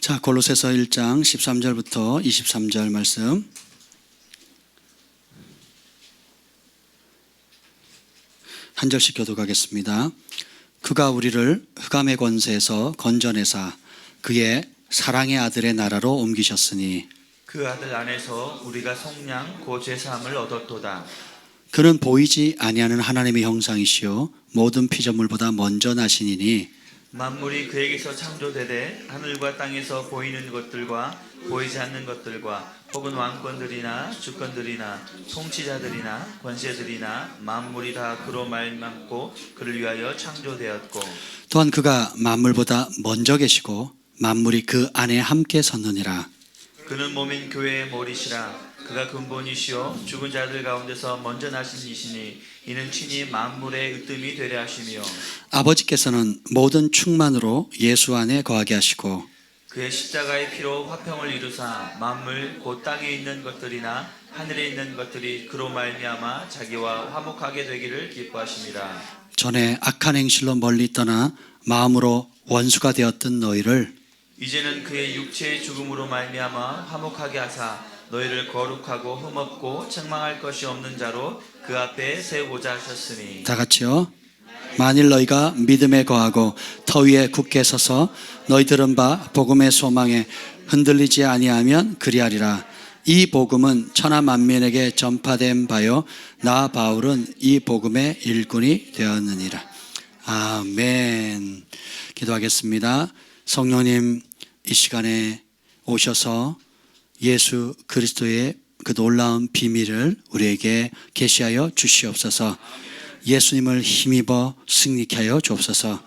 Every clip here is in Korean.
자, 골로새서 1장 13절부터 23절 말씀. 한 절씩 교독하겠습니다. 그가 우리를 흑암의 권세에서 건져내사 그의 사랑의 아들의 나라로 옮기셨으니 그 아들 안에서 우리가 속량 곧 제사함을 얻었도다. 그는 보이지 아니하는 하나님의 형상이시요 모든 피조물보다 먼저 나시니니 만물이 그에게서 창조되되 하늘과 땅에서 보이는 것들과 보이지 않는 것들과 혹은 왕권들이나 주권들이나 통치자들이나 권세들이나 만물이 다 그로 말미암고 그를 위하여 창조되었고 또한 그가 만물보다 먼저 계시고 만물이 그 안에 함께 섰느니라. 그는 몸인 교회의 머리시라. 그가 근본이시요 죽은 자들 가운데서 먼저 나신 이시니 이는 친히 만물의 으뜸이 되려 하시며 아버지께서는 모든 충만으로 예수 안에 거하게 하시고 그의 십자가의 피로 화평을 이루사 만물 곧 땅에 있는 것들이나 하늘에 있는 것들이 그로 말미암아 자기와 화목하게 되기를 기뻐하심이라. 전에 악한 행실로 멀리 떠나 마음으로 원수가 되었던 너희를 이제는 그의 육체의 죽음으로 말미암아 화목하게 하사 너희를 거룩하고 흠없고 책망할 것이 없는 자로 그 앞에 세우고자 하셨으니 다 같이요. 만일 너희가 믿음에 거하고 터 위에 굳게 서서 너희 들은 바 복음의 소망에 흔들리지 아니하면 그리하리라. 이 복음은 천하 만민에게 전파된 바요 나 바울은 이 복음의 일꾼이 되었느니라. 아멘. 기도하겠습니다. 성령님, 이 시간에 오셔서 예수 그리스도의 그 놀라운 비밀을 우리에게 계시하여 주시옵소서. 예수님을 힘입어 승리케 하여 주옵소서.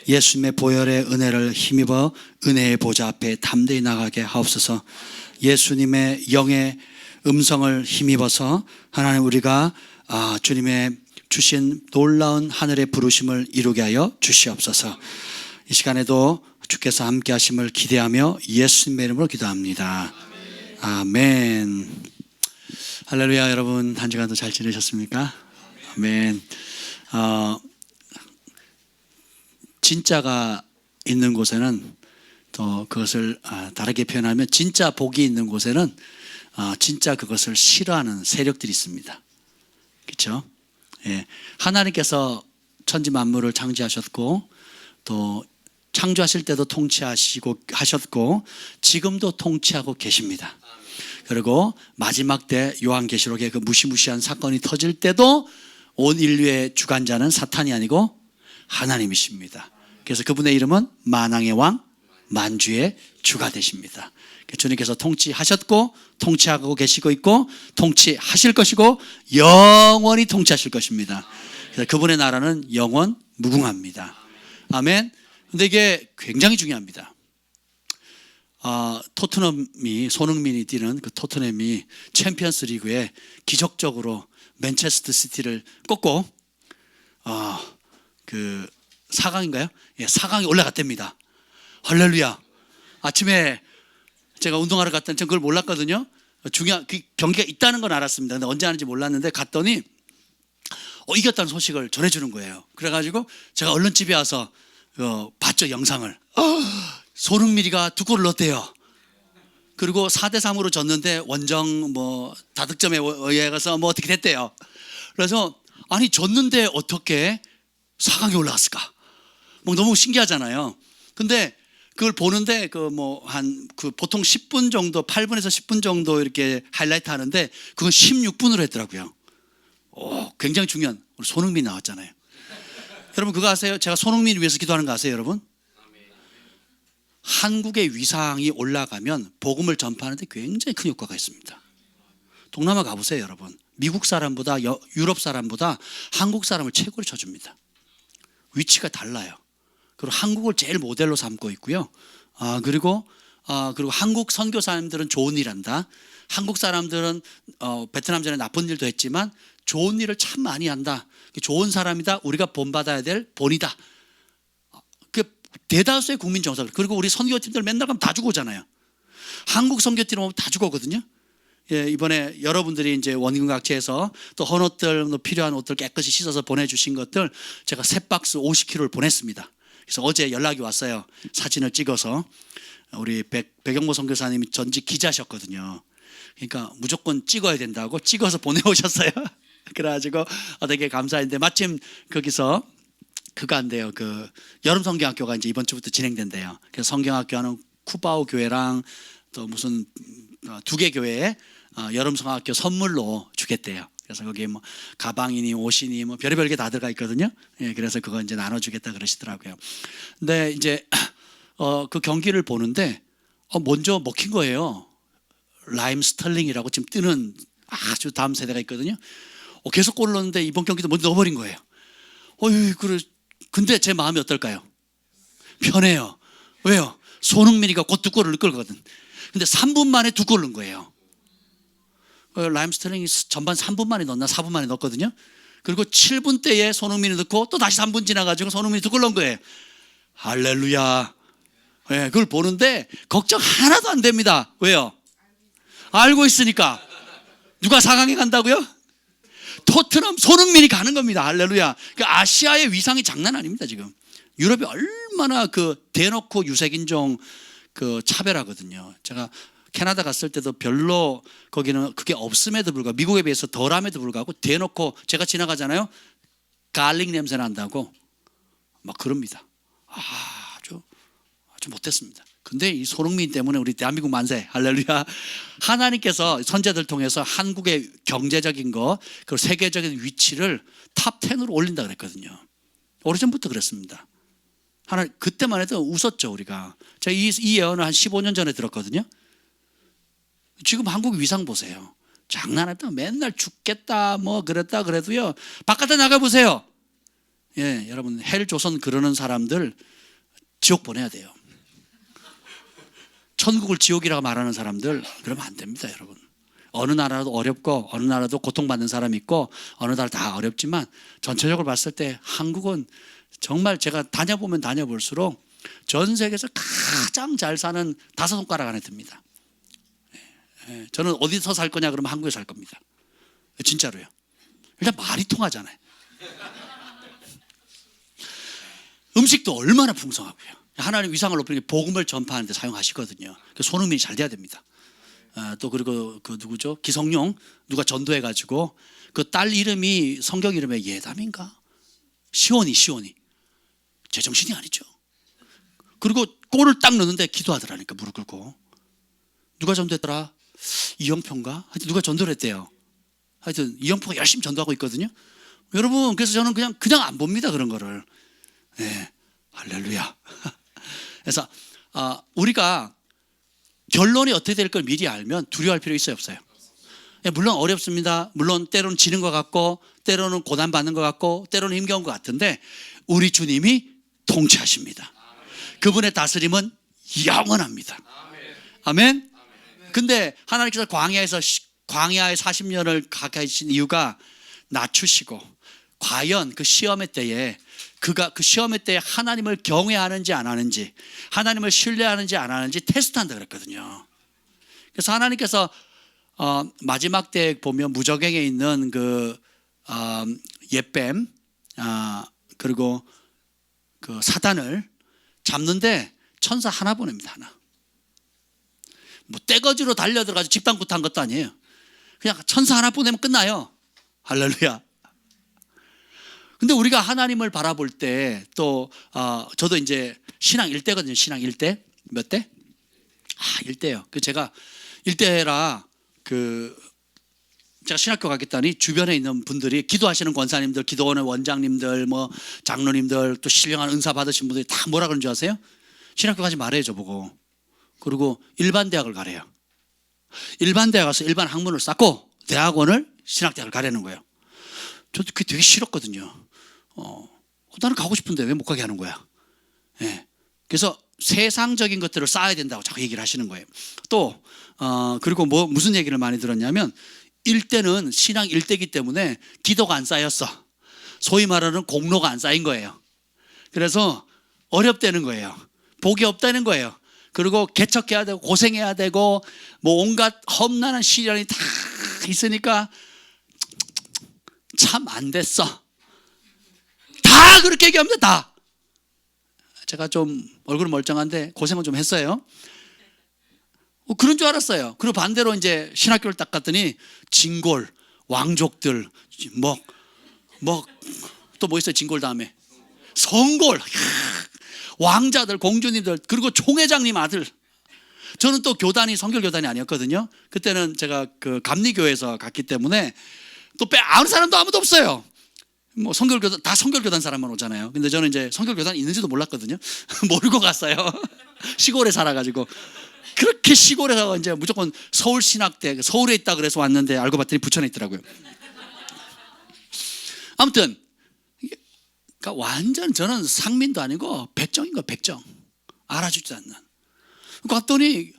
예수님의 보혈의 은혜를 힘입어 은혜의 보좌 앞에 담대히 나가게 하옵소서. 예수님의 영의 음성을 힘입어서 하나님 우리가 주님의 주신 놀라운 하늘의 부르심을 이루게 하여 주시옵소서. 이 시간에도 주께서 함께 하심을 기대하며 예수님의 이름으로 기도합니다. 아멘. 할렐루야. 여러분 한 주간도 잘 지내셨습니까? 아멘. 진짜가 있는 곳에는 또 그것을 다르게 표현하면 진짜 복이 있는 곳에는 진짜 그것을 싫어하는 세력들이 있습니다. 그렇죠? 예. 하나님께서 천지 만물을 창조하셨고 또 창조하실 때도 통치하시고 하셨고 지금도 통치하고 계십니다. 그리고 마지막 때 요한계시록에 그 무시무시한 사건이 터질 때도 온 인류의 주관자는 사탄이 아니고 하나님이십니다. 그래서 그분의 이름은 만왕의 왕, 만주의 주가 되십니다. 주님께서 통치하셨고 통치하고 계시고 있고 통치하실 것이고 영원히 통치하실 것입니다. 그래서 그분의 나라는 영원 무궁합니다. 아멘. 근데 이게 굉장히 중요합니다. 토트넘이 손흥민이 뛰는 그 토트넘이 챔피언스 리그에 기적적으로 맨체스터 시티를 꺾고 그 4강인가요? 예, 4강에 올라갔답니다. 할렐루야. 아침에 제가 운동하러 갔더니 전 그걸 몰랐거든요. 중요한 그 경기가 있다는 건 알았습니다. 근데 언제 하는지 몰랐는데 갔더니 이겼다는 소식을 전해주는 거예요. 그래가지고 제가 얼른 집에 와서 봤죠, 영상을. 손흥민이가 2골을 넣었대요. 그리고 4대3으로 졌는데 원정 다득점에 의해서 어떻게 됐대요. 그래서 아니 졌는데 어떻게 4강에 올라갔을까? 너무 신기하잖아요. 근데 그걸 보는데 보통 10분 정도, 8분에서 10분 정도 이렇게 하이라이트 하는데 그건 16분으로 했더라고요. 굉장히 중요한 우리 손흥민 나왔잖아요. 여러분 그거 아세요? 제가 손흥민을 위해서 기도하는 거 아세요, 여러분? 한국의 위상이 올라가면 복음을 전파하는데 굉장히 큰 효과가 있습니다. 동남아 가보세요, 여러분. 미국 사람보다 유럽 사람보다 한국 사람을 최고로 쳐줍니다. 위치가 달라요. 그리고 한국을 제일 모델로 삼고 있고요. 그리고 한국 선교사님들은 좋은 일 한다. 한국 사람들은 베트남 전에 나쁜 일도 했지만 좋은 일을 참 많이 한다. 좋은 사람이다. 우리가 본받아야 될 본이다. 그 대다수의 국민 정서. 그리고 우리 선교팀들 맨날 가면 다 죽어오잖아요. 한국 선교팀 오면 다 죽어오거든요. 예, 이번에 여러분들이 이제 원근각지에서 또 헌옷들, 필요한 옷들 깨끗이 씻어서 보내주신 것들 제가 새 박스 50kg를 보냈습니다. 그래서 어제 연락이 왔어요. 사진을 찍어서 우리 백영모 선교사님이 전직 기자셨거든요. 그러니까 무조건 찍어야 된다고 찍어서 보내오셨어요. 그래가지고 되게 감사했는데 마침 거기서 그거 한대요. 그 여름 성경학교가 이제 이번 주부터 진행된대요. 그래서 성경학교는 쿠바오 교회랑 또 무슨 두 개 교회에 여름 성경학교 선물로 주겠대요. 그래서 거기에 뭐 가방이니 옷이니 뭐 별의별 게 다 들어가 있거든요. 예, 그래서 그거 이제 나눠주겠다 그러시더라고요. 근데 이제 그 경기를 보는데 먼저 먹힌 거예요. 라임 스털링이라고 지금 뜨는 아주 다음 세대가 있거든요. 계속 골 넣었는데 이번 경기도 먼저 넣어버린 거예요. 근데 제 마음이 어떨까요? 편해요. 왜요? 손흥민이가 곧 두 골을 넣을 거거든. 근데 3분 만에 두 골 넣은 거예요. 라임 스털링이 전반 3분 만에 넣었나 4분 만에 넣었거든요. 그리고 7분 때에 손흥민이 넣고 또 다시 3분 지나가지고 손흥민이 두 골 넣은 거예요. 할렐루야. 네, 그걸 보는데 걱정 하나도 안 됩니다. 왜요? 알고 있으니까. 누가 4강에 간다고요? 토트넘 손흥민이 가는 겁니다. 할렐루야. 그러니까 아시아의 위상이 장난 아닙니다. 지금 유럽이 얼마나 그 대놓고 유색인종 그 차별하거든요. 제가 캐나다 갔을 때도 별로 거기는 그게 없음에도 불구하고 미국에 비해서 덜함에도 불구하고 대놓고 제가 지나가잖아요. 갈릭 냄새 난다고 막 그럽니다. 아주 못했습니다. 근데 이 손흥민 때문에 우리 대한민국 만세. 할렐루야. 하나님께서 선제들 통해서 한국의 경제적인 거 그리고 세계적인 위치를 탑 10으로 올린다 그랬거든요. 오래전부터 그랬습니다. 그때만 해도 웃었죠. 우리가. 제가 이 예언을 한 15년 전에 들었거든요. 지금 한국 위상 보세요. 장난하다 맨날 죽겠다 뭐 그랬다 그래도요. 바깥에 나가보세요. 예, 여러분 헬조선 그러는 사람들 지옥 보내야 돼요. 천국을 지옥이라고 말하는 사람들 그러면 안 됩니다. 여러분. 어느 나라도 어렵고 어느 나라도 고통받는 사람이 있고 어느 나라 다 어렵지만 전체적으로 봤을 때 한국은 정말 제가 다녀보면 다녀볼수록 전 세계에서 가장 잘 사는 5손가락 안에 듭니다. 저는 어디서 살 거냐 그러면 한국에 살 겁니다. 진짜로요. 일단 말이 통하잖아요. 음식도 얼마나 풍성하고요. 하나님 위상을 높이는 게 복음을 전파하는 데 사용하시거든요. 손흥민이 잘 돼야 됩니다. 또 그리고 그 누구죠? 기성용 누가 전도해가지고 그 딸 이름이 성경 이름에 예담인가? 시온이 제정신이 아니죠. 그리고 골을 딱 넣는데 기도하더라니까 무릎 꿇고. 누가 전도했더라? 이영표인가? 하여튼 누가 전도를 했대요. 하여튼 이영표가 열심히 전도하고 있거든요. 여러분 그래서 저는 그냥 안 봅니다. 그런 거를. 네, 할렐루야. 그래서 우리가 결론이 어떻게 될 걸 미리 알면 두려워할 필요 있어요 없어요? 물론 어렵습니다. 물론 때로는 지는 것 같고 때로는 고난받는 것 같고 때로는 힘겨운 것 같은데 우리 주님이 통치하십니다. 그분의 다스림은 영원합니다. 아멘. 근데 하나님께서 광야에 40년을 가까이 하신 이유가 낮추시고 과연 그 시험의 때에 그가 그 시험의 때에 하나님을 경외하는지 안 하는지 하나님을 신뢰하는지 안 하는지 테스트한다 그랬거든요. 그래서 하나님께서 마지막 때 보면 무저갱에 있는 그 옛뱀 그리고 그 사단을 잡는데 천사 하나 보냅니다. 하나. 뭐 떼거지로 달려들어가지고 집단구타 한 것도 아니에요. 그냥 천사 하나 보내면 끝나요. 할렐루야. 근데 우리가 하나님을 바라볼 때 또 저도 이제 신앙 1대거든요. 신앙 1대. 몇 대? 1대요. 제가 1대라 제가 신학교 가겠다니 주변에 있는 분들이 기도하시는 권사님들, 기도원의 원장님들, 뭐 장로님들, 또 신령한 은사 받으신 분들이 다 뭐라 그러는 줄 아세요? 신학교 가지 말아요, 저보고. 그리고 일반 대학을 가래요. 일반 대학 가서 일반 학문을 쌓고 대학원을 신학대학을 가라는 거예요. 저도 그게 되게 싫었거든요. 나는 가고 싶은데 왜 못 가게 하는 거야? 예. 그래서 세상적인 것들을 쌓아야 된다고 자꾸 얘기를 하시는 거예요. 또 그리고 무슨 얘기를 많이 들었냐면 1대는 신앙 1대이기 때문에 기도가 안 쌓였어. 소위 말하는 공로가 안 쌓인 거예요. 그래서 어렵다는 거예요. 복이 없다는 거예요. 그리고 개척해야 되고 고생해야 되고 뭐 온갖 험난한 시련이 다 있으니까 참 안 됐어. 다 그렇게 얘기합니다. 다. 제가 좀 얼굴은 멀쩡한데 고생은 좀 했어요. 그런 줄 알았어요. 그리고 반대로 이제 신학교를 딱 갔더니 진골, 왕족들, 또 뭐 있어요? 진골 다음에 성골, 왕자들, 공주님들, 그리고 총회장님 아들. 저는 또 교단이 성결교단이 아니었거든요. 그때는 제가 그 감리교에서 갔기 때문에 또 아는 사람도 아무도 없어요. 뭐 성결교단, 다 성결교단 사람만 오잖아요. 근데 저는 이제 성결교단 있는지도 몰랐거든요. 모르고 갔어요. 시골에 살아가지고. 그렇게 시골에 가서 이제 무조건 서울신학대, 서울에 있다 그래서 왔는데 알고 봤더니 부천에 있더라고요. 아무튼 그러니까 완전 저는 상민도 아니고 백정인 거예요. 백정. 알아주지 않는. 갔더니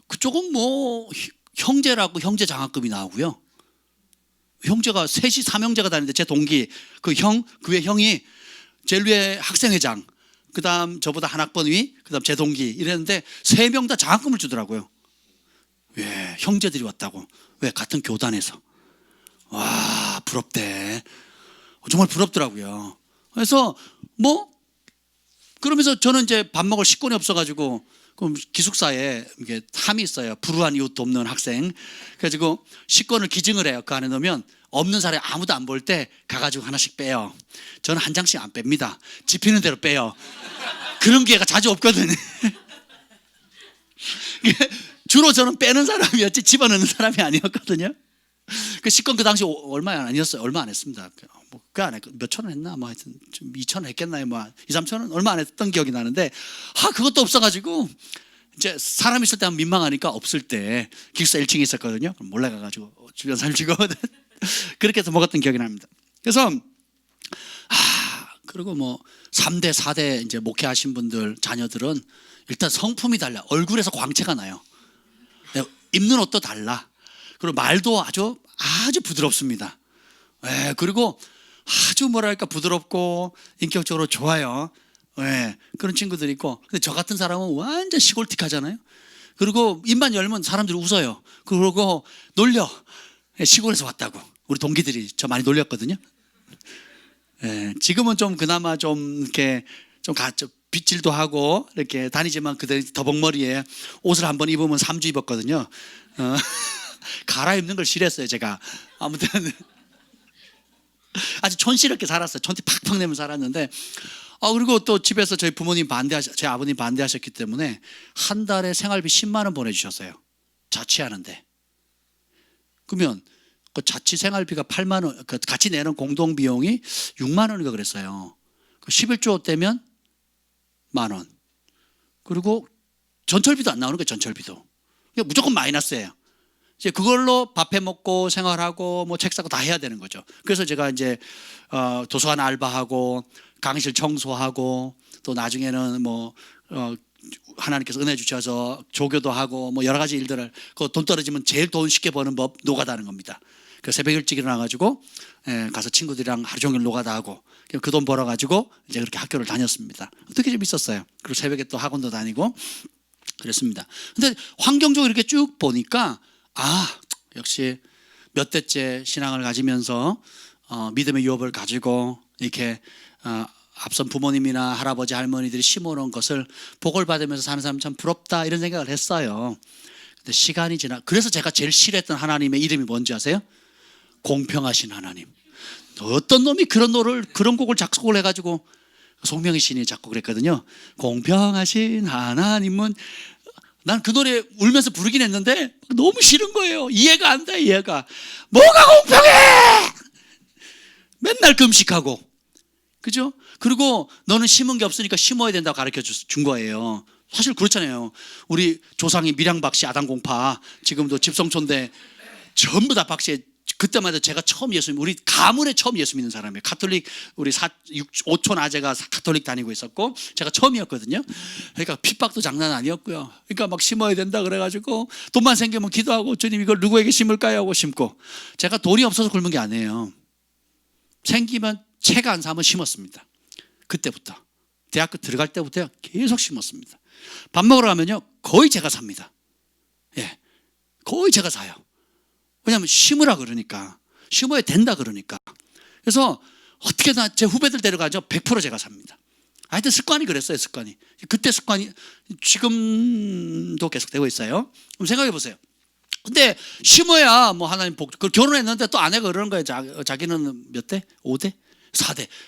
그쪽은 뭐 형제라고 형제 장학금이 나오고요. 형제가 셋이 삼형제가 다니는데 제 동기 그 외 형이 제일 위에 학생회장, 그다음 저보다 한 학번 위, 그다음 제 동기 이랬는데 세 명 다 장학금을 주더라고요. 왜? 형제들이 왔다고. 왜? 같은 교단에서. 와, 부럽대. 정말 부럽더라고요. 그래서 그러면서 저는 이제 밥 먹을 식권이 없어가지고 그럼 기숙사에 이게 함이 있어요. 불우한 이웃도 없는 학생. 그래가지고 식권을 기증을 해요. 그 안에 넣으면 없는 사람이 아무도 안 볼 때 가가지고 하나씩 빼요. 저는 한 장씩 안 뺍니다. 집히는 대로 빼요. 그런 기회가 자주 없거든요. 주로 저는 빼는 사람이었지 집어넣는 사람이 아니었거든요. 그 식권 그 당시 얼마 아니었어요. 얼마 안 했습니다. 그 안에 몇천 원 했나? 뭐 하여튼 좀 2천 원 했겠나요? 뭐 2, 3천 원 얼마 안 했던 기억이 나는데 그것도 없어가지고 이제 사람 있을 때 하면 민망하니까 없을 때 기숙사 1층에 있었거든요. 그럼 몰래 가가지고 주변 살피고 그렇게 해서 먹었던 기억이 납니다. 그래서 그리고 뭐 3대, 4대 이제 목회하신 분들 자녀들은 일단 성품이 달라. 얼굴에서 광채가 나요. 입는 옷도 달라. 그리고 말도 아주 부드럽습니다. 그리고 아주 뭐랄까 부드럽고 인격적으로 좋아요. 그런 친구들이 있고, 근데 저 같은 사람은 완전 시골틱하잖아요. 그리고 입만 열면 사람들이 웃어요. 그러고 놀려. 시골에서 왔다고. 우리 동기들이 저 많이 놀렸거든요. 지금은 좀 그나마 좀 이렇게 좀 빗질도 하고 이렇게 다니지만 그때 더벅머리에 옷을 한번 입으면 3주 입었거든요. 갈아입는 걸 싫어했어요, 제가. 아무튼 아주 촌스럽게 살았어요. 촌티 팍팍 내면 살았는데, 그리고 또 집에서 저희 부모님 저희 아버님 반대하셨기 때문에 한 달에 생활비 10만 원 보내주셨어요. 자취하는데. 그러면 그 자취 생활비가 8만 원, 그 같이 내는 공동 비용이 6만 원인가 그랬어요. 11조 떼면 만 원. 그리고 전철비도 안 나오는 거예요. 전철비도. 무조건 마이너스예요. 이제 그걸로 밥해 먹고 생활하고 뭐 책 사고 다 해야 되는 거죠. 그래서 제가 이제 도서관 알바하고 강의실 청소하고 또 나중에는 하나님께서 은혜 주셔서 조교도 하고 뭐 여러 가지 일들을 돈 떨어지면 제일 돈 쉽게 버는 법 노가다는 겁니다. 그 새벽 일찍 일어나가지고 가서 친구들이랑 하루 종일 노가다 하고 그 돈 벌어가지고 이제 그렇게 학교를 다녔습니다. 되게 재밌었어요. 그리고 새벽에 또 학원도 다니고 그랬습니다. 근데 환경적으로 이렇게 쭉 보니까 역시 몇 대째 신앙을 가지면서 믿음의 유업을 가지고 이렇게 앞선 부모님이나 할아버지 할머니들이 심어놓은 것을 복을 받으면서 사는 사람 참 부럽다 이런 생각을 했어요. 근데 시간이 그래서 제가 제일 싫어했던 하나님의 이름이 뭔지 아세요? 공평하신 하나님. 어떤 놈이 그런 곡을 작곡을 해가지고 송명희 시인이 작곡을 했거든요. 공평하신 하나님은, 난 그 노래 울면서 부르긴 했는데 너무 싫은 거예요. 이해가 안 돼. 이해가. 뭐가 공평해! 맨날 금식하고, 그죠? 그리고 너는 심은 게 없으니까 심어야 된다고 가르쳐 준 거예요. 사실 그렇잖아요. 우리 조상이 밀양박씨 아담공파, 지금도 집성촌대 전부 다 박씨. 그때마다 제가 처음 우리 가문에 처음 예수 믿는 사람이에요. 가톨릭, 우리 5촌 아재가 가톨릭 다니고 있었고 제가 처음이었거든요. 그러니까 핍박도 장난 아니었고요. 그러니까 막 심어야 된다 그래가지고 돈만 생기면 기도하고, 주님 이걸 누구에게 심을까요 하고 심고. 제가 돈이 없어서 굶은 게 아니에요. 생기면 책 안 사면 심었습니다. 그때부터 대학교 들어갈 때부터 계속 심었습니다. 밥 먹으러 가면요 거의 제가 삽니다. 거의 제가 사요. 왜냐하면 심으라 그러니까, 심어야 된다 그러니까. 그래서 어떻게든 제 후배들 데려가죠. 100% 제가 삽니다. 하여튼 습관이 그랬어요. 습관이. 그때 습관이 지금도 계속되고 있어요. 그럼 생각해 보세요. 근데 심어야 뭐 하나님 결혼했는데 또 아내가 그러는 거예요. 자기는 몇 대? 5대?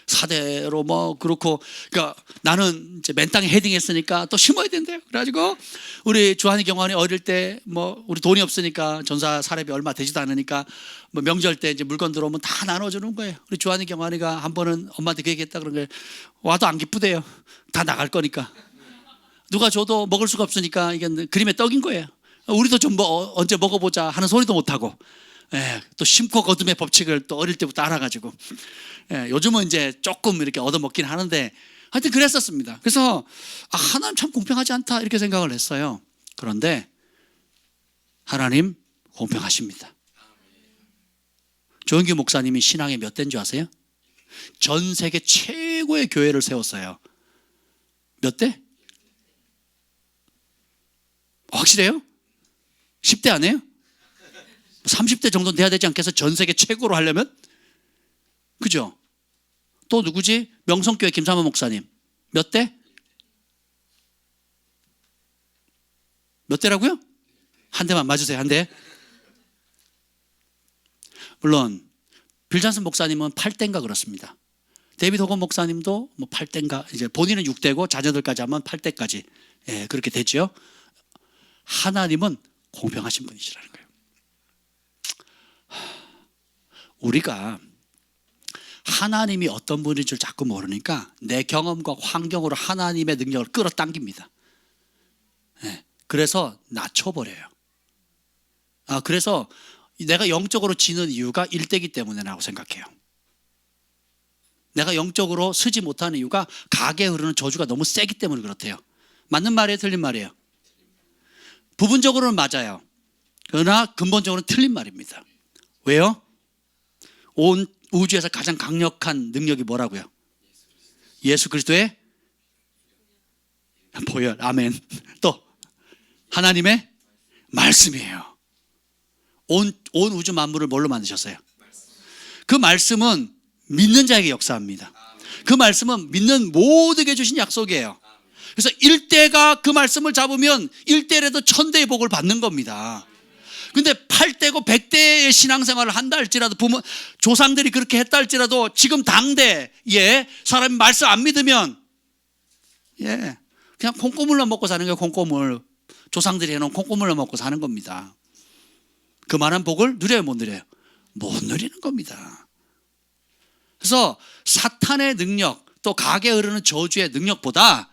4대로 뭐 그렇고, 그러니까 나는 이제 맨 땅에 헤딩했으니까 또 심어야 된대요. 그래가지고 우리 주한이 경환이 어릴 때 뭐 우리 돈이 없으니까 전사 사례비 얼마 되지도 않으니까 뭐 명절 때 이제 물건 들어오면 다 나눠주는 거예요. 우리 주한이 경환이가 한 번은 엄마한테 그 얘기했다 그런 거예요. 와도 안 기쁘대요. 다 나갈 거니까. 누가 줘도 먹을 수가 없으니까 이게 그림의 떡인 거예요. 우리도 좀 언제 먹어보자 하는 소리도 못하고, 또 심고 거둠의 법칙을 또 어릴 때부터 알아가지고, 요즘은 이제 조금 이렇게 얻어먹긴 하는데 하여튼 그랬었습니다. 그래서 하나님 참 공평하지 않다 이렇게 생각을 했어요. 그런데 하나님 공평하십니다. 조영규 목사님이 신앙의 몇 대인 줄 아세요? 전 세계 최고의 교회를 세웠어요. 몇 대? 확실해요? 10대 아니에요? 30대 정도는 돼야 되지 않겠어? 전 세계 최고로 하려면? 그죠? 또 누구지? 명성교회 김삼원 목사님 몇 대? 몇 대라고요? 한 대만 맞으세요. 한 대. 물론 빌잔슨 목사님은 8대인가 그렇습니다. 데이비드 호건 목사님도 뭐 8대인가, 이제 본인은 6대고 자녀들까지 하면 8대까지 그렇게 되죠. 하나님은 공평하신 분이시라는 거예요. 우리가 하나님이 어떤 분인 줄 자꾸 모르니까 내 경험과 환경으로 하나님의 능력을 끌어당깁니다. 그래서 낮춰버려요. 그래서 내가 영적으로 지는 이유가 일대기 때문이라고 생각해요. 내가 영적으로 쓰지 못하는 이유가 가게에 흐르는 저주가 너무 세기 때문에 그렇대요. 맞는 말이에요? 틀린 말이에요? 부분적으로는 맞아요. 그러나 근본적으로는 틀린 말입니다. 왜요? 온 우주에서 가장 강력한 능력이 뭐라고요? 예수 그리스도의 보혈. 아멘. 또 하나님의 말씀이에요. 온 우주 만물을 뭘로 만드셨어요? 그 말씀은 믿는 자에게 역사합니다. 그 말씀은 믿는 모두에게 주신 약속이에요. 그래서 1대가 그 말씀을 잡으면 1대라도 1000대의 복을 받는 겁니다. 근데 8대고 100대의 신앙생활을 한다 할지라도, 조상들이 그렇게 했다 할지라도 지금 당대에 사람이 말씀 안 믿으면 그냥 콩고물로 먹고 사는 거예요. 콩고물. 조상들이 해놓은 콩고물로 먹고 사는 겁니다. 그만한 복을 누려요, 못 누려요? 못 누리는 겁니다. 그래서 사탄의 능력, 또 가게에 흐르는 저주의 능력보다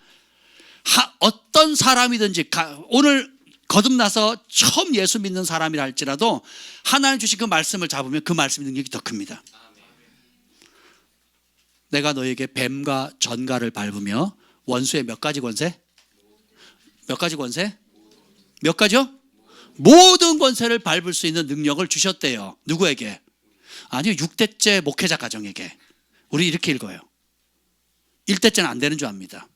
어떤 사람이든지 오늘 거듭나서 처음 예수 믿는 사람이라 할지라도 하나님 주신 그 말씀을 잡으면 그 말씀의 능력이 더 큽니다. 내가 너에게 뱀과 전갈을 밟으며 원수의 몇 가지 권세? 몇 가지 권세? 몇 가지요? 모든 권세를 밟을 수 있는 능력을 주셨대요. 누구에게? 아니요, 6대째 목회자 가정에게. 우리 이렇게 읽어요. 1대째는 안 되는 줄 압니다.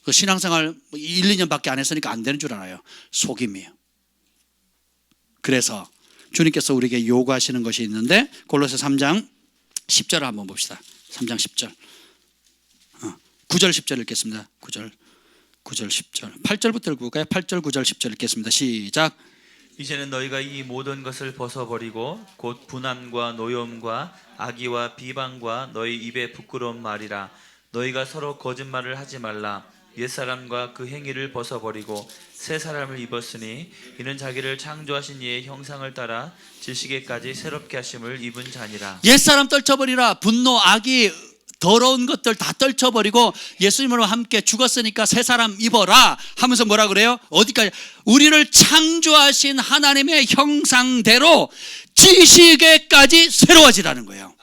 그 신앙생활 1, 2년밖에 안 했으니까 안 되는 줄 알아요. 속임이에요. 그래서 주님께서 우리에게 요구하시는 것이 있는데 골로새 3장 10절을 한번 봅시다. 3장 10절. 9절 10절 읽겠습니다. 9절 10절. 8절부터 읽을까요? 8절 9절 10절 읽겠습니다. 시작. 이제는 너희가 이 모든 것을 벗어버리고 곧 분함과 노여움과 악의와 비방과 너희 입에 부끄러운 말이라. 너희가 서로 거짓말을 하지 말라. 옛사람과 그 행위를 벗어버리고 새 사람을 입었으니 이는 자기를 창조하신 이의 형상을 따라 지식에까지 새롭게 하심을 입은 자니라. 옛사람 떨쳐버리라. 분노, 악의, 더러운 것들 다 떨쳐버리고 예수님으로 함께 죽었으니까 새 사람 입어라 하면서 뭐라 그래요? 어디까지? 우리를 창조하신 하나님의 형상대로 지식에까지 새로워지라는 거예요.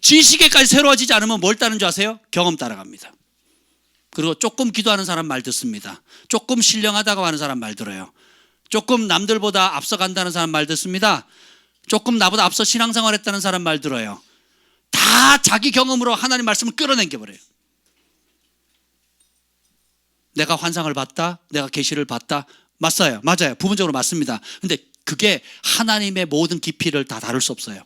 지식에까지 새로워지지 않으면 뭘 따르는 줄 아세요? 경험 따라갑니다. 그리고 조금 기도하는 사람 말 듣습니다. 조금 신령하다고 하는 사람 말 들어요. 조금 남들보다 앞서간다는 사람 말 듣습니다. 조금 나보다 앞서 신앙생활 했다는 사람 말 들어요. 다 자기 경험으로 하나님 말씀을 끌어당겨버려요. 내가 환상을 봤다, 내가 계시를 봤다. 맞아요. 부분적으로 맞습니다. 근데 그게 하나님의 모든 깊이를 다 다룰 수 없어요.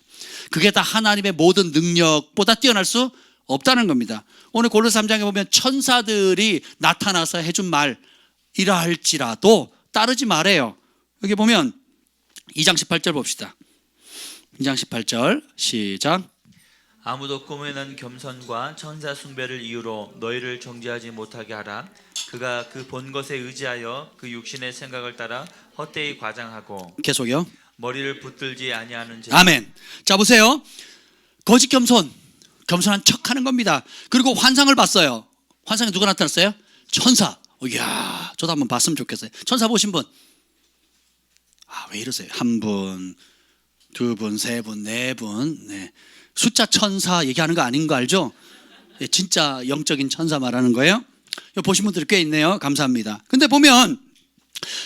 그게 다 하나님의 모든 능력보다 뛰어날 수 없다는 겁니다. 오늘 골로새 3장에 보면 천사들이 나타나서 해준 말이라 할지라도 따르지 말아요. 여기 보면 2장 18절 봅시다. 2장 18절 시작. 아무도 꿈에는 겸손과 천사 숭배를 이유로 너희를 정죄하지 못하게 하라. 그가 그 본 것에 의지하여 그 육신의 생각을 따라 헛되이 과장하고 계속요. 머리를 붙들지 아니하는 죄. 아멘. 자 보세요. 거짓 겸손한 척하는 겁니다. 그리고 환상을 봤어요. 환상에 누가 나타났어요? 천사. 이야, 저도 한번 봤으면 좋겠어요. 천사 보신 분? 왜 이러세요? 한 분, 두 분, 세 분, 네 분. 네. 숫자 천사 얘기하는 거 아닌 거 알죠? 예, 진짜 영적인 천사 말하는 거예요. 여기 보신 분들이 꽤 있네요. 감사합니다. 근데 보면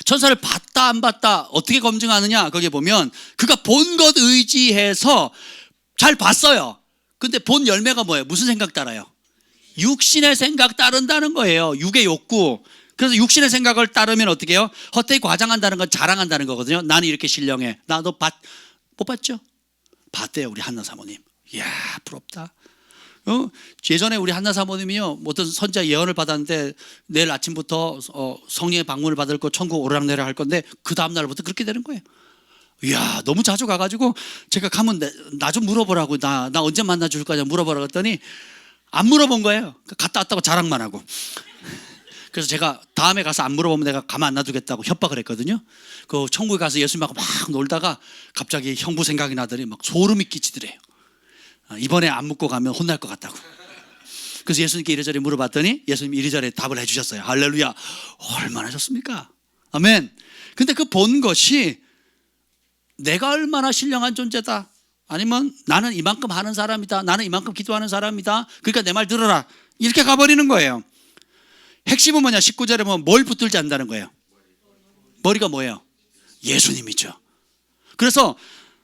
천사를 봤다 안 봤다 어떻게 검증하느냐? 거기에 보면 그가 본 것 의지해서 잘 봤어요. 근데 본 열매가 뭐예요? 무슨 생각 따라요? 육신의 생각 따른다는 거예요. 육의 욕구. 그래서 육신의 생각을 따르면 어떻게 해요? 헛되이 과장한다는 건 자랑한다는 거거든요. 나는 이렇게 신령해. 나도 못 봤죠? 봤대요, 우리 한나 사모님. 이야, 부럽다. 예전에 우리 한나 사모님이요, 어떤 선자 예언을 받았는데 내일 아침부터 성령의 방문을 받을 거 천국 오르락내리락 할 건데 그 다음날부터 그렇게 되는 거예요. 이야, 너무 자주 가가지고 제가 가면 나 좀 물어보라고, 나 언제 만나줄 거냐 물어보라고 했더니 안 물어본 거예요. 갔다 왔다고 자랑만 하고. 그래서 제가 다음에 가서 안 물어보면 내가 가만 안 놔두겠다고 협박을 했거든요. 그 천국에 가서 예수님하고 막 놀다가 갑자기 형부 생각이 나더니 막 소름이 끼치더래요. 이번에 안 묻고 가면 혼날 것 같다고. 그래서 예수님께 이래저래 물어봤더니 예수님 이래저래 답을 해주셨어요. 할렐루야. 얼마나 좋습니까? 아멘. 근데 그 본 것이 내가 얼마나 신령한 존재다, 아니면 나는 이만큼 하는 사람이다, 나는 이만큼 기도하는 사람이다, 그러니까 내 말 들어라, 이렇게 가버리는 거예요. 핵심은 뭐냐? 19절에 보면 뭘 붙들지 않는다는 거예요. 머리가 뭐예요? 예수님이죠. 그래서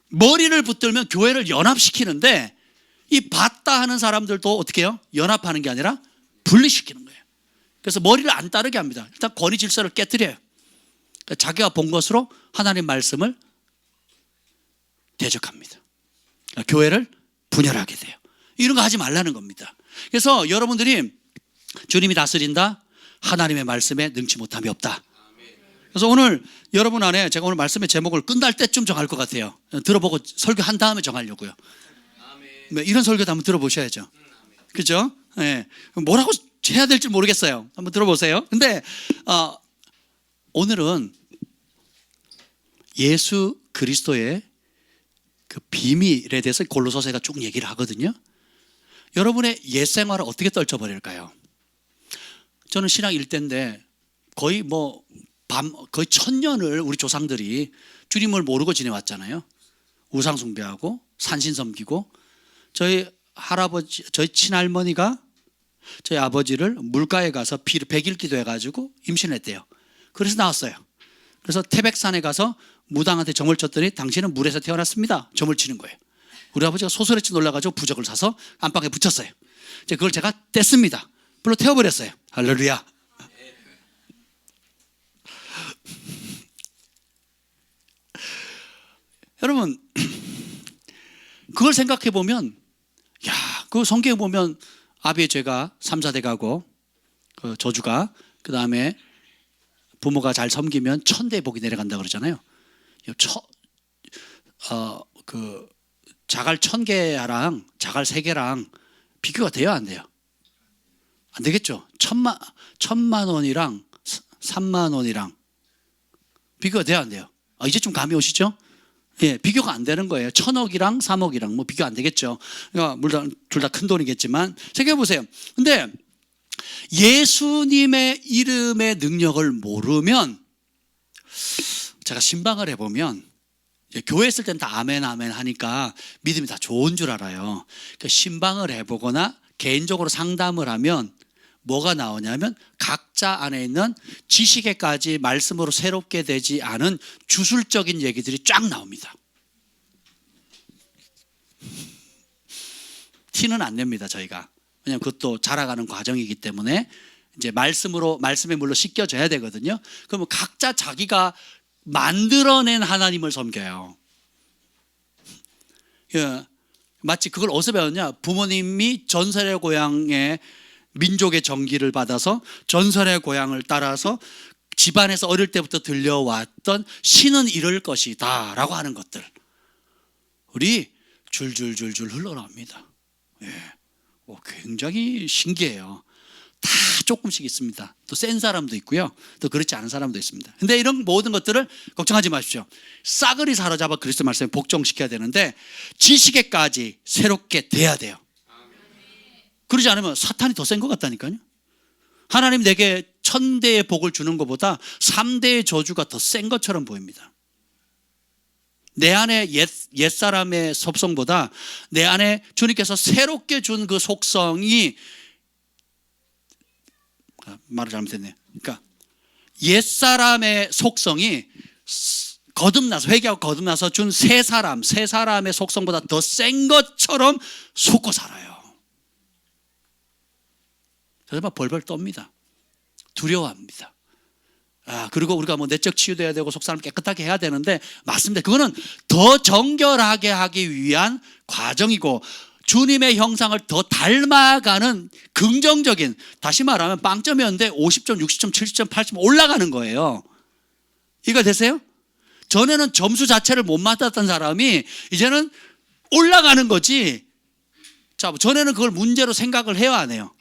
머리를 붙들면 교회를 연합시키는데 이 봤다 하는 사람들도 어떻게 해요? 연합하는 게 아니라 분리시키는 거예요. 그래서 머리를 안 따르게 합니다. 일단 권위 질서를 깨뜨려요. 그러니까 자기가 본 것으로 하나님 말씀을 대적합니다. 그러니까 교회를 분열하게 돼요. 이런 거 하지 말라는 겁니다. 그래서 여러분들이 주님이 다스린다, 하나님의 말씀에 능치 못함이 없다. 그래서 오늘 여러분 안에 제가 오늘 말씀의 제목을 끝날 때쯤 정할 것 같아요. 들어보고 설교한 다음에 정하려고요. 이런 설교도 한번 들어보셔야죠. 그죠? 네. 뭐라고 해야 될지 모르겠어요. 한번 들어보세요. 근데 오늘은 예수 그리스도의 그 비밀에 대해서 골로새서가 쭉 얘기를 하거든요. 여러분의 옛 생활을 어떻게 떨쳐버릴까요? 저는 신앙 1대인데 거의 거의 1000년을 우리 조상들이 주님을 모르고 지내왔잖아요. 우상 숭배하고 산신 섬기고, 저희 할아버지, 저희 친할머니가 저희 아버지를 물가에 가서 100일 기도해가지고 임신을 했대요. 그래서 나왔어요. 그래서 태백산에 가서 무당한테 점을 쳤더니 당신은 물에서 태어났습니다, 점을 치는 거예요. 우리 아버지가 소스레치 놀라가지고 부적을 사서 안방에 붙였어요. 이제 그걸 제가 뗐습니다. 불로 태워버렸어요. 할렐루야. 여러분, 그걸 생각해 보면, 그 성경에 보면 아비의 죄가 3, 4대 가고, 그 저주가, 그 다음에 부모가 잘 섬기면 1000대의 복이 내려간다 그러잖아요. 그 자갈 1000개랑 자갈 3개랑 비교가 돼요, 안 돼요? 안 되겠죠. 1000만 원이랑 3만 원이랑 비교가 돼요, 안 돼요? 이제 좀 감이 오시죠? 예, 비교가 안 되는 거예요. 1000억이랑 3억이랑 비교 안 되겠죠. 그러니까 물론 둘 다 큰 돈이겠지만 생각해 보세요. 근데 예수님의 이름의 능력을 모르면, 제가 신방을 해보면 교회 있을 때는 다 아멘 아멘 하니까 믿음이 다 좋은 줄 알아요. 그러니까 신방을 해보거나 개인적으로 상담을 하면 뭐가 나오냐면 각자 안에 있는 지식에까지 말씀으로 새롭게 되지 않은 주술적인 얘기들이 쫙 나옵니다. 티는 안 냅니다, 저희가. 왜냐하면 그것도 자라가는 과정이기 때문에 이제 말씀의 물로 씻겨져야 되거든요. 그러면 각자 자기가 만들어낸 하나님을 섬겨요. 예. 마치 그걸 어디서 배웠냐? 부모님이 전설의 고향의 민족의 정기를 받아서 전설의 고향을 따라서 집안에서 어릴 때부터 들려왔던 신은 이럴 것이다 라고 하는 것들, 우리 줄줄줄줄 흘러나옵니다. 굉장히 신기해요. 다 조금씩 있습니다. 또 센 사람도 있고요, 또 그렇지 않은 사람도 있습니다. 근데 이런 모든 것들을 걱정하지 마십시오. 싸그리 사로잡아 그리스도 말씀에 복종시켜야 되는데 지식에까지 새롭게 돼야 돼요. 그러지 않으면 사탄이 더 센 것 같다니까요. 하나님 내게 1000대의 복을 주는 것보다 3대의 저주가 더 센 것처럼 보입니다. 내 안에 옛사람의 섭성보다 내 안에 주님께서 새롭게 준 그 속성이, 말을 잘못했네요. 그러니까 옛사람의 속성이 거듭나서, 회개하고 거듭나서 준 새 사람의 속성보다 더 센 것처럼 속고 살아요. 그래서 막 벌벌 떱니다. 두려워합니다. 그리고 우리가 뭐 내적 치유돼야 되고 속사람 깨끗하게 해야 되는데, 맞습니다. 그거는 더 정결하게 하기 위한 과정이고 주님의 형상을 더 닮아가는 긍정적인, 다시 말하면 빵점이었는데 50점, 60점, 70점, 80점 올라가는 거예요. 이해가 되세요? 전에는 점수 자체를 못 맞았던 사람이 이제는 올라가는 거지. 자, 전에는 그걸 문제로 생각을 해야 안 해요.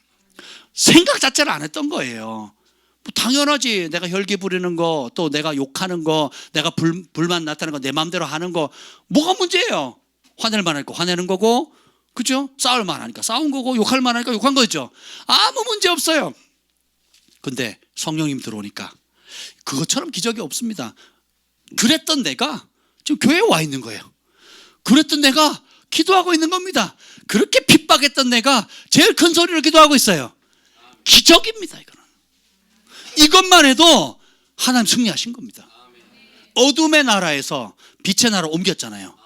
생각 자체를 안 했던 거예요. 당연하지. 내가 혈기 부리는 거, 또 내가 욕하는 거, 내가 불만 나타내는 거, 내 마음대로 하는 거, 뭐가 문제예요? 화낼 만하니까 화내는 거고, 그죠? 싸울 만하니까 싸운 거고, 욕할 만하니까 욕한 거죠. 아무 문제 없어요. 근데 성령님 들어오니까 그것처럼 기적이 없습니다. 그랬던 내가 지금 교회에 와 있는 거예요. 그랬던 내가 기도하고 있는 겁니다. 그렇게 핍박했던 내가 제일 큰 소리로 기도하고 있어요. 기적입니다. 이것만 해도 하나님 승리하신 겁니다. 어둠의 나라에서 빛의 나라로 옮겼잖아요.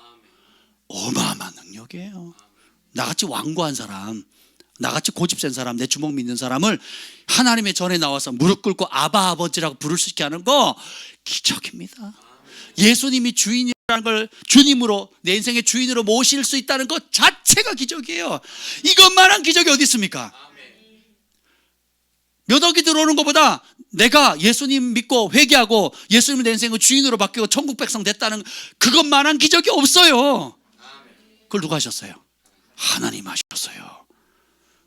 어마어마한 능력이에요. 나같이 완고한 사람, 나같이 고집센 사람, 내 주먹 믿는 사람을 하나님의 전에 나와서 무릎 꿇고 아바 아버지라고 부를 수 있게 하는 거 기적입니다. 예수님이 주인이라는 걸 주님으로, 내 인생의 주인으로 모실 수 있다는 것 자체가 기적이에요. 이것만한 기적이 어디 있습니까? 몇 억이 들어오는 것보다 내가 예수님 믿고 회개하고 예수님을 내 인생의 주인으로 바뀌고 천국 백성 됐다는 그것만한 기적이 없어요. 그걸 누가 하셨어요? 하나님 하셨어요.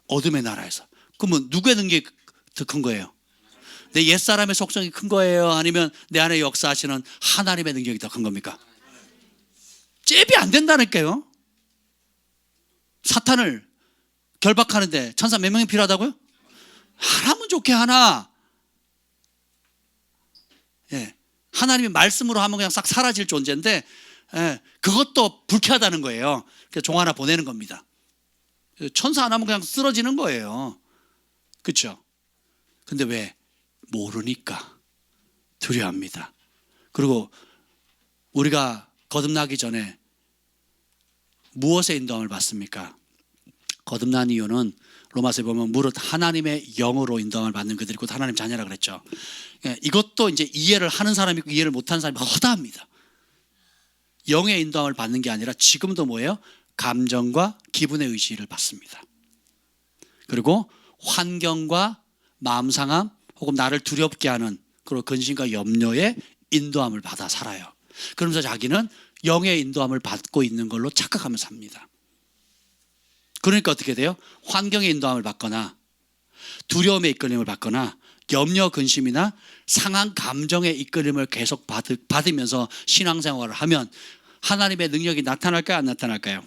어둠의 나라에서. 그러면 누구의 능력이 더 큰 거예요? 내 옛사람의 속성이 큰 거예요? 아니면 내 안에 역사하시는 하나님의 능력이 더 큰 겁니까? 잽이 안 된다니까요. 사탄을 결박하는데 천사 몇 명이 필요하다고요? 하나면 좋게 하나. 하나님의 말씀으로 하면 그냥 싹 사라질 존재인데, 그것도 불쾌하다는 거예요. 그래서 종 하나 보내는 겁니다. 천사 하나면 그냥 쓰러지는 거예요. 그렇죠? 근데 왜? 모르니까 두려워합니다. 그리고 우리가 거듭나기 전에 무엇의 인도함을 받습니까? 거듭난 이유는 로마서에 보면 무릇 하나님의 영으로 인도함을 받는 그들이 곧 하나님 자녀라 그랬죠. 이것도 이제 이해를 하는 사람이 있고 이해를 못하는 사람이 허다합니다. 영의 인도함을 받는 게 아니라 지금도 뭐예요? 감정과 기분의 의지를 받습니다. 그리고 환경과 마음 상함 혹은 나를 두렵게 하는 그런 근심과 염려의 인도함을 받아 살아요. 그러면서 자기는 영의 인도함을 받고 있는 걸로 착각하면서 삽니다. 그러니까 어떻게 돼요? 환경의 인도함을 받거나 두려움의 이끌림을 받거나 염려 근심이나 상한 감정의 이끌림을 계속 받으면서 신앙생활을 하면 하나님의 능력이 나타날까요? 안 나타날까요?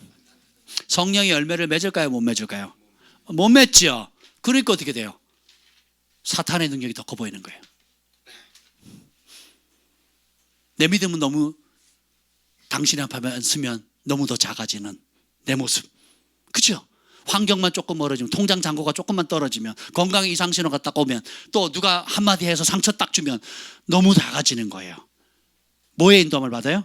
성령의 열매를 맺을까요? 못 맺을까요? 못 맺죠. 그러니까 어떻게 돼요? 사탄의 능력이 더 커 보이는 거예요. 내 믿음은 너무 당신의 앞에 서면 너무 더 작아지는 내 모습. 그죠? 환경만 조금 멀어지면, 통장 잔고가 조금만 떨어지면, 건강에 이상 신호가 딱 오면, 또 누가 한마디 해서 상처 딱 주면 너무 작아지는 거예요. 뭐의 인도함을 받아요?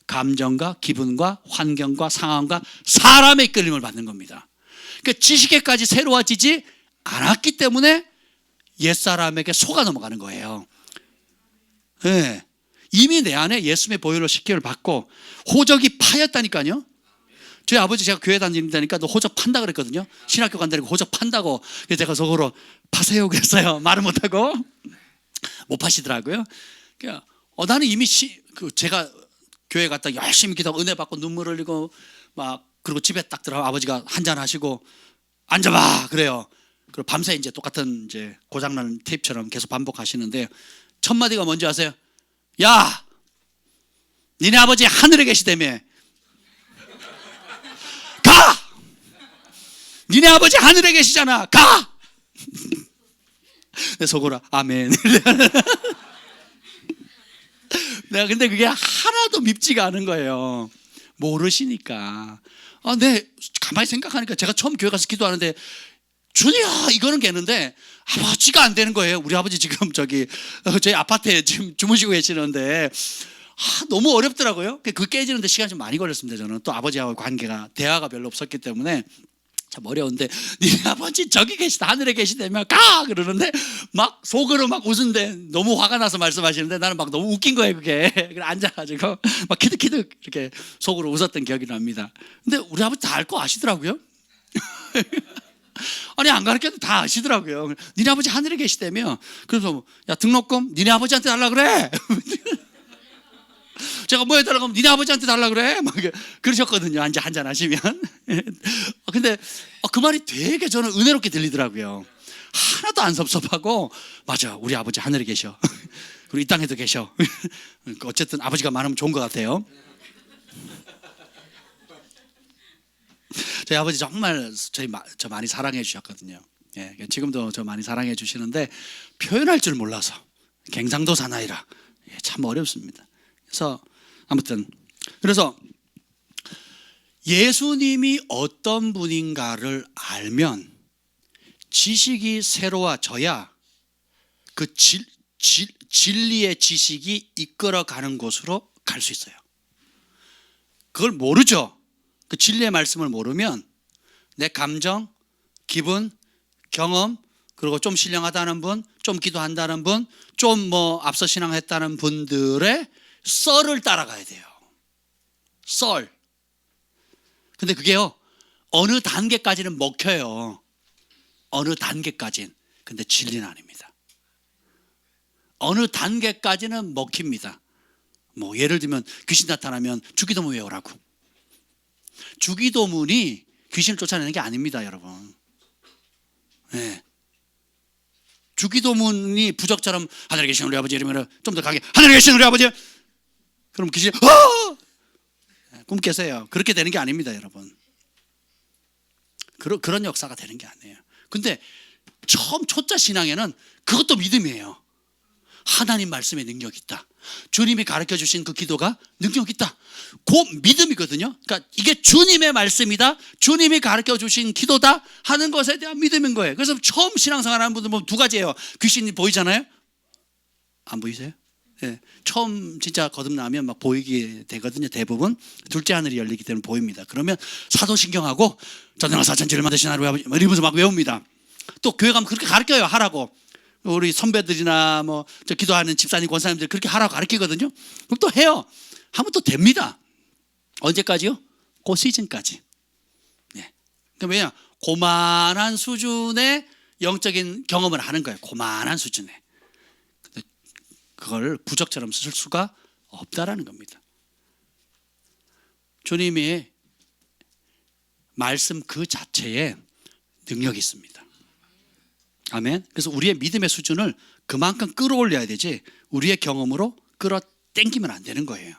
감정과 기분과 환경과 상황과 사람의 이끌림을 받는 겁니다. 그러니까 지식에까지 새로워지지 않았기 때문에 옛사람에게 속아 넘어가는 거예요. 네. 이미 내 안에 예수님의 보혈로 십계를 받고 호적이 파였다니까요. 저희 아버지 제가 교회 다니다니까 너 호적 판다 그랬거든요. 신학교 간다니까 호적 판다고. 그래서 제가 속으로 파세요 그랬어요. 말을 못하고. 못 파시더라고요. 그러니까 나는 이미 제가 교회 갔다 열심히 기도하고 은혜 받고 눈물 흘리고 막 그리고 집에 딱 들어가 아버지가 한잔 하시고 앉아봐 그래요. 그리고 밤새 이제 똑같은 이제 고장난 테이프처럼 계속 반복하시는데 첫 마디가 뭔지 아세요? 야, 니네 아버지 하늘에 계시다며. 가! 니네 아버지 하늘에 계시잖아. 가! 내 속으로 아멘. 내가 근데 그게 하나도 밉지가 않은 거예요. 모르시니까. 네, 가만히 생각하니까 제가 처음 교회 가서 기도하는데 주님아 이거는 되는데 아버지가 안 되는 거예요. 우리 아버지 지금 저희 아파트에 지금 주무시고 계시는데 너무 어렵더라고요. 그 깨지는데 시간이 좀 많이 걸렸습니다. 저는 또 아버지하고 관계가 대화가 별로 없었기 때문에 참 어려운데 니네 아버지 저기 계시다 하늘에 계시다며 가 그러는데 막 속으로 막 웃은데 너무 화가 나서 말씀하시는데 나는 막 너무 웃긴 거예요. 그게 그래 앉아가지고 막 키득키득 이렇게 속으로 웃었던 기억이 납니다. 근데 우리 아버지 다 알 거 아시더라고요. 아니 안 가르쳐도 다 아시더라고요. 니네 아버지 하늘에 계시다며. 그래서 야 등록금 니네 아버지한테 달라 그래. 제가 뭐 해달라고 하면 니네 아버지한테 달라 그래 막 그러셨거든요. 한잔 하시면. 근데 그 말이 되게 저는 은혜롭게 들리더라고요. 하나도 안 섭섭하고 맞아 우리 아버지 하늘에 계셔. 그리고 이 땅에도 계셔. 어쨌든 아버지가 많으면 좋은 것 같아요. 저희 아버지 정말 저 많이 사랑해 주셨거든요. 예, 지금도 저 많이 사랑해 주시는데 표현할 줄 몰라서 갱상도 사나이라 참 어렵습니다. 그래서 아무튼 그래서 예수님이 어떤 분인가를 알면 지식이 새로워져야 그 진리의 지식이 이끌어가는 곳으로 갈 수 있어요. 그걸 모르죠. 그 진리의 말씀을 모르면 내 감정, 기분, 경험 그리고 좀 신령하다는 분, 좀 기도한다는 분, 좀 뭐 앞서 신앙했다는 분들의 썰을 따라가야 돼요. 썰. 근데 그게요 어느 단계까지는 먹혀요. 어느 단계까지는. 근데 진리는 아닙니다. 어느 단계까지는 먹힙니다. 뭐 예를 들면 귀신 나타나면 주기도문 외우라고. 주기도문이 귀신을 쫓아내는 게 아닙니다, 여러분. 네. 주기도문이 부적처럼 하늘에 계신 우리 아버지 이러면 좀 더 강하게 하늘에 계신 우리 아버지. 그럼 귀신이 꿈 깨세요. 그렇게 되는 게 아닙니다, 여러분. 그런 역사가 되는 게 아니에요. 근데 처음 초짜 신앙에는 그것도 믿음이에요. 하나님 말씀에 능력이 있다. 주님이 가르쳐 주신 그 기도가 능력이 있다. 그 믿음이거든요. 그러니까 이게 주님의 말씀이다. 주님이 가르쳐 주신 기도다 하는 것에 대한 믿음인 거예요. 그래서 처음 신앙생활 하는 분들 보면 두 가지예요. 귀신이 보이잖아요. 안 보이세요? 네. 처음 진짜 거듭나면 막 보이게 되거든요. 대부분 둘째 하늘이 열리기 때문에 보입니다. 그러면 사도신경하고 전능하사 천지를 만드신 하나님 아버지 이러면서 막 외웁니다. 또 교회 가면 그렇게 가르쳐요. 하라고. 우리 선배들이나 뭐 저 기도하는 집사님 권사님들 그렇게 하라고 가르치거든요. 그럼 또 해요. 하면 또 됩니다. 언제까지요? 그 시즌까지. 네. 그럼 왜냐? 고만한 수준의 영적인 경험을 하는 거예요. 고만한 수준에. 근데 그걸 부적처럼 쓸 수가 없다라는 겁니다. 주님이 말씀 그 자체에 능력이 있습니다. 아멘. 그래서 우리의 믿음의 수준을 그만큼 끌어올려야 되지 우리의 경험으로 끌어당기면 안 되는 거예요.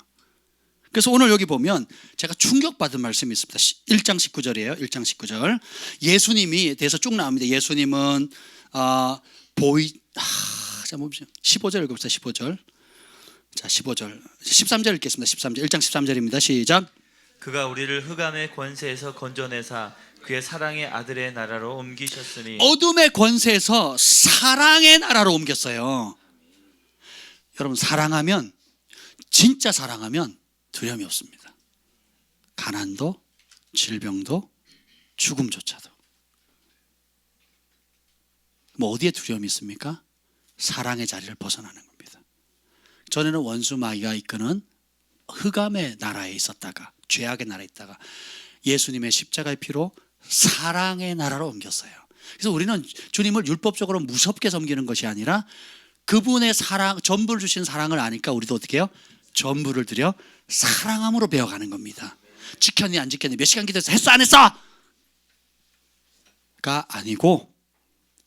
그래서 오늘 여기 보면 제가 충격받은 말씀이 있습니다. 1장 19절이에요. 1장 19절. 예수님이 대해서 쭉 나옵니다. 예수님은 15절 읽읍시다. 15절. 자, 15절. 13절 읽겠습니다. 13절. 1장 13절입니다. 시작. 그가 우리를 흑암의 권세에서 건져내사 그의 사랑의 아들의 나라로 옮기셨으니 어둠의 권세에서 사랑의 나라로 옮겼어요. 여러분 사랑하면 진짜 사랑하면 두려움이 없습니다. 가난도 질병도 죽음조차도. 뭐 어디에 두려움이 있습니까? 사랑의 자리를 벗어나는 겁니다. 전에는 원수 마귀가 이끄는 흑암의 나라에 있었다가 죄악의 나라에 있다가 예수님의 십자가의 피로 사랑의 나라로 옮겼어요. 그래서 우리는 주님을 율법적으로 무섭게 섬기는 것이 아니라 그분의 사랑, 전부를 주신 사랑을 아니까 우리도 어떻게 해요? 전부를 드려 사랑함으로 배워가는 겁니다. 지켰니 안 지켰니, 몇 시간 기도해서 했어 안 했어? 가 아니고,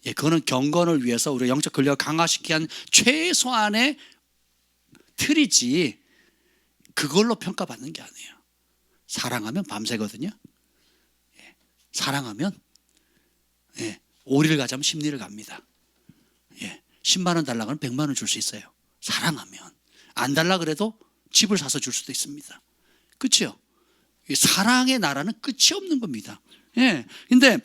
그거는 경건을 위해서 우리 영적 근력을 강화시키기 위한 최소한의 틀이지 그걸로 평가받는 게 아니에요. 사랑하면 밤새거든요. 사랑하면 5리를 가자면 10리를 갑니다. 10만 원 달라고 하면 100만 원 줄 수 있어요. 사랑하면. 안 달라 그래도 집을 사서 줄 수도 있습니다. 그렇죠? 사랑의 나라는 끝이 없는 겁니다. 근데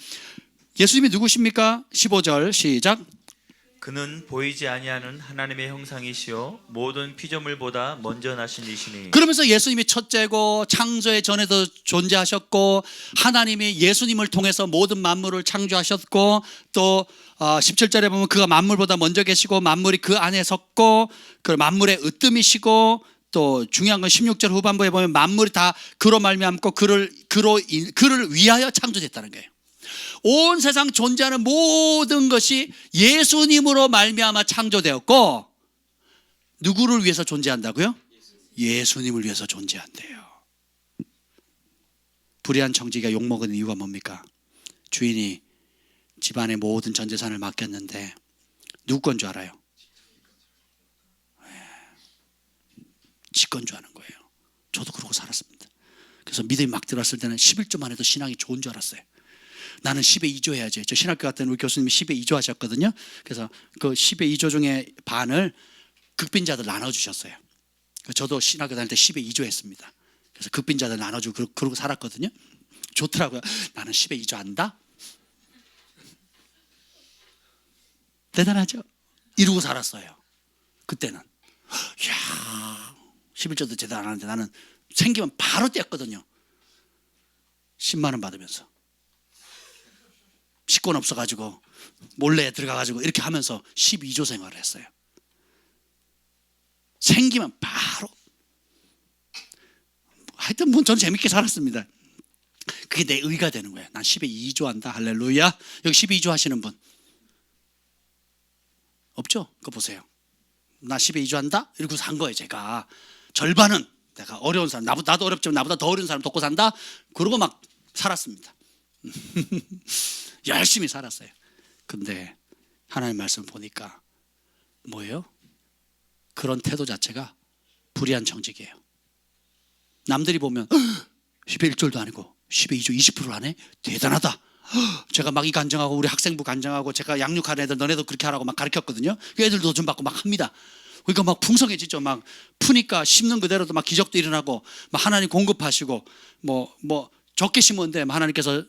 예수님이 누구십니까? 15절 시작. 그는 보이지 아니하는 하나님의 형상이시요 모든 피조물보다 먼저 나신 이시니. 그러면서 예수님이 첫째고 창조의 전에도 존재하셨고 하나님이 예수님을 통해서 모든 만물을 창조하셨고 또 17절에 보면 그가 만물보다 먼저 계시고 만물이 그 안에 섰고 그 만물의 으뜸이시고, 또 중요한 건 16절 후반부에 보면 만물이 다 그로 말미암고 그를 위하여 창조됐다는 거예요. 온 세상 존재하는 모든 것이 예수님으로 말미암아 창조되었고, 누구를 위해서 존재한다고요? 예수님을 위해서 존재한대요. 불의한 청지기가 욕먹은 이유가 뭡니까? 주인이 집안의 모든 전 재산을 맡겼는데 누구 건 줄 알아요? 지 건 줄 아는 거예요. 저도 그러고 살았습니다. 그래서 믿음이 막 들어왔을 때는 11조만 해도 신앙이 좋은 줄 알았어요. 나는 10의 2조 해야지. 저 신학교 갔던 우리 교수님이 10의 2조 하셨거든요. 그래서 그 10의 2조 중에 반을 극빈자들 나눠주셨어요. 저도 신학교 다닐 때 10의 2조 했습니다. 그래서 극빈자들 나눠주고 그러고 살았거든요. 좋더라고요. 나는 10의 2조 안다? 대단하죠? 이러고 살았어요. 그때는. 이야, 11조도 제대로 안 하는데 나는 생기면 바로 떼었거든요. 10만 원 받으면서. 식권 없어가지고 몰래 들어가가지고 이렇게 하면서 12조 생활을 했어요. 생기면 바로. 하여튼 뭐 저는 재밌게 살았습니다. 그게 내 의가 되는 거예요. 난 10에 2조 한다. 할렐루야. 여기 10에 2조 하시는 분 없죠? 그거 보세요. 나 10에 2조 한다? 이러고 산 거예요. 제가 절반은 내가 어려운 사람, 나도 어렵지만 나보다 더 어려운 사람 돕고 산다? 그러고 막 살았습니다. 열심히 살았어요. 근데 하나님 말씀 보니까 뭐예요? 그런 태도 자체가 불의한 정직이에요. 남들이 보면 10에 1절도 아니고 10에 2조 20%를 하네? 대단하다. 제가 막 이 간증하고 우리 학생부 간증하고 제가 양육하는 애들 너네도 그렇게 하라고 막 가르쳤거든요. 그 애들도 돈 받고 막 합니다. 그러니까 막 풍성해지죠. 막 푸니까 심는 그대로도 막 기적도 일어나고 막 하나님 공급하시고 뭐 적게 심었는데 하나님께서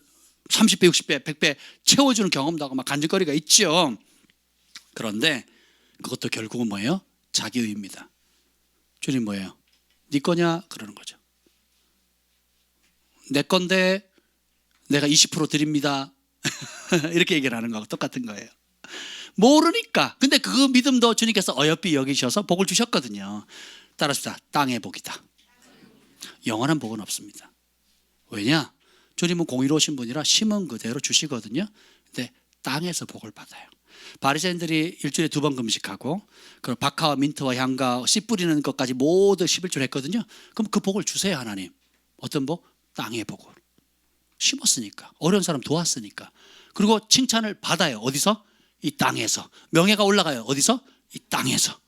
30배, 60배, 100배 채워주는 경험도 하고 막 간증거리가 있죠. 그런데 그것도 결국은 뭐예요? 자기의입니다. 주님 뭐예요? 네 거냐? 그러는 거죠. 내 건데 내가 20% 드립니다. 이렇게 얘기를 하는 거하고 똑같은 거예요. 모르니까. 근데 그 믿음도 주님께서 어여삐 여기셔서 복을 주셨거든요. 따라합시다. 땅의 복이다. 영원한 복은 없습니다. 왜냐? 주님은 공의로우신 분이라 심은 그대로 주시거든요. 근데 땅에서 복을 받아요. 바리새인들이 일주일에 2번 금식하고 그 박하와 민트와 향과 씨 뿌리는 것까지 모두 11조 했거든요. 그럼 그 복을 주세요. 하나님. 어떤 복? 땅의 복을. 심었으니까. 어려운 사람 도왔으니까. 그리고 칭찬을 받아요. 어디서? 이 땅에서. 명예가 올라가요. 어디서? 이 땅에서.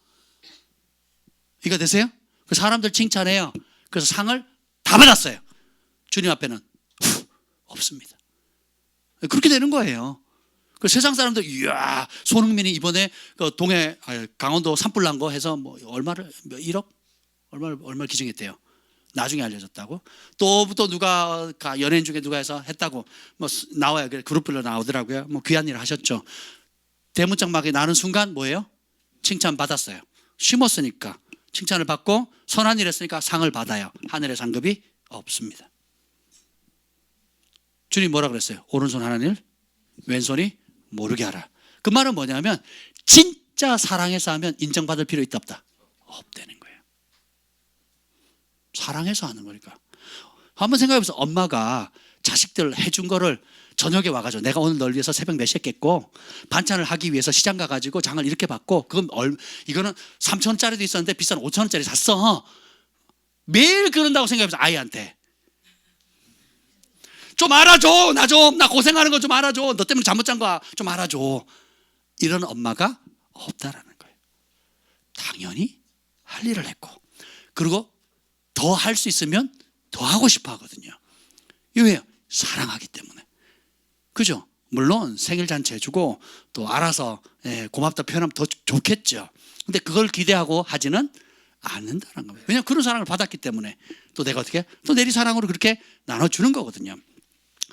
이거 되세요? 그 사람들 칭찬해요. 그래서 상을 다 받았어요. 주님 앞에는 없습니다. 그렇게 되는 거예요. 그 세상 사람들 이야, 손흥민이 이번에 그 강원도 산불 난 거 해서 뭐 얼마를 1억 얼마를 기증했대요. 나중에 알려졌다고. 또 누가 연예인 중에 누가 해서 했다고 뭐 나와요. 그룹별로 나오더라고요. 뭐 귀한 일을 하셨죠. 대문짝막이 나는 순간 뭐예요? 칭찬 받았어요. 심었으니까 칭찬을 받고 선한 일 했으니까 상을 받아요. 하늘의 상급이 없습니다. 주님 뭐라 그랬어요? 오른손 하는 일, 왼손이 모르게 하라. 그 말은 뭐냐면 진짜 사랑해서 하면 인정받을 필요 있다 없다? 없다는 거예요. 사랑해서 하는 거니까. 한번 생각해보세요. 엄마가 자식들 해준 거를 저녁에 와가지고 내가 오늘 널 위해서 새벽 4시에 깼고 반찬을 하기 위해서 시장 가가지고 장을 이렇게 받고 이거는 3,000원짜리도 있었는데 비싼 5,000원짜리 샀어. 매일 그런다고 생각해보세요. 아이한테 좀 알아줘. 나 고생하는 거 좀 알아줘. 너 때문에 잠 못 잔 거야. 좀 알아줘. 이런 엄마가 없다라는 거예요. 당연히 할 일을 했고, 그리고 더 할 수 있으면 더 하고 싶어 하거든요. 이거 왜요? 사랑하기 때문에. 그죠? 물론 생일 잔치 해주고 또 알아서 고맙다 표현하면 더 좋겠죠. 근데 그걸 기대하고 하지는 않는다는 겁니다. 왜냐하면 그런 사랑을 받았기 때문에 또 내가 어떻게 또 내리 사랑으로 그렇게 나눠주는 거거든요.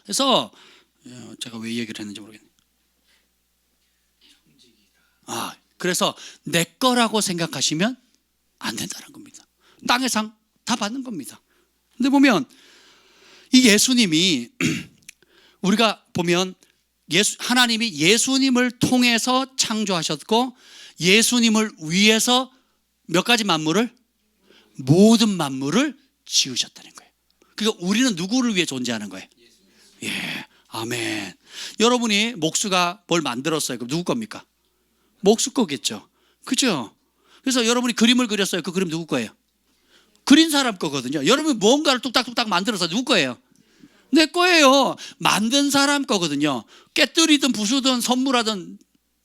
그래서 제가 왜 이 얘기를 했는지 모르겠네요. 그래서 내 거라고 생각하시면 안 된다는 겁니다. 땅의 상 다 받는 겁니다. 근데 보면 이 예수님이 우리가 보면 하나님이 예수님을 통해서 창조하셨고 예수님을 위해서 몇 가지 만물을 모든 만물을 지으셨다는 거예요. 그러니까 우리는 누구를 위해 존재하는 거예요? 예, 아멘. 여러분이 목수가 뭘 만들었어요. 그럼 누구 겁니까? 목수 거겠죠. 그죠? 그래서 여러분이 그림을 그렸어요. 그 그림 누구 거예요? 그린 사람 거거든요. 여러분이 뭔가를 뚝딱뚝딱 만들어서 누구 거예요? 내 거예요. 만든 사람 거거든요. 깨뜨리든 부수든 선물하든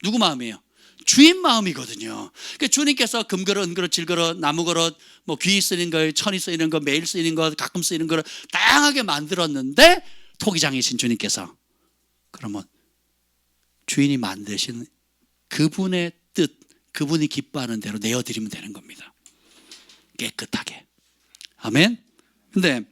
누구 마음이에요? 주인 마음이거든요. 그러니까 주님께서 금그릇, 은그릇, 질그릇, 나무그릇, 뭐 귀 쓰이는 거, 천이 쓰이는 거, 매일 쓰이는 거, 가끔 쓰이는 거 다양하게 만들었는데 토기장이신 주님께서 그러면 주인이 만드신 그분의 뜻, 그분이 기뻐하는 대로 내어드리면 되는 겁니다. 깨끗하게. 아멘. 근데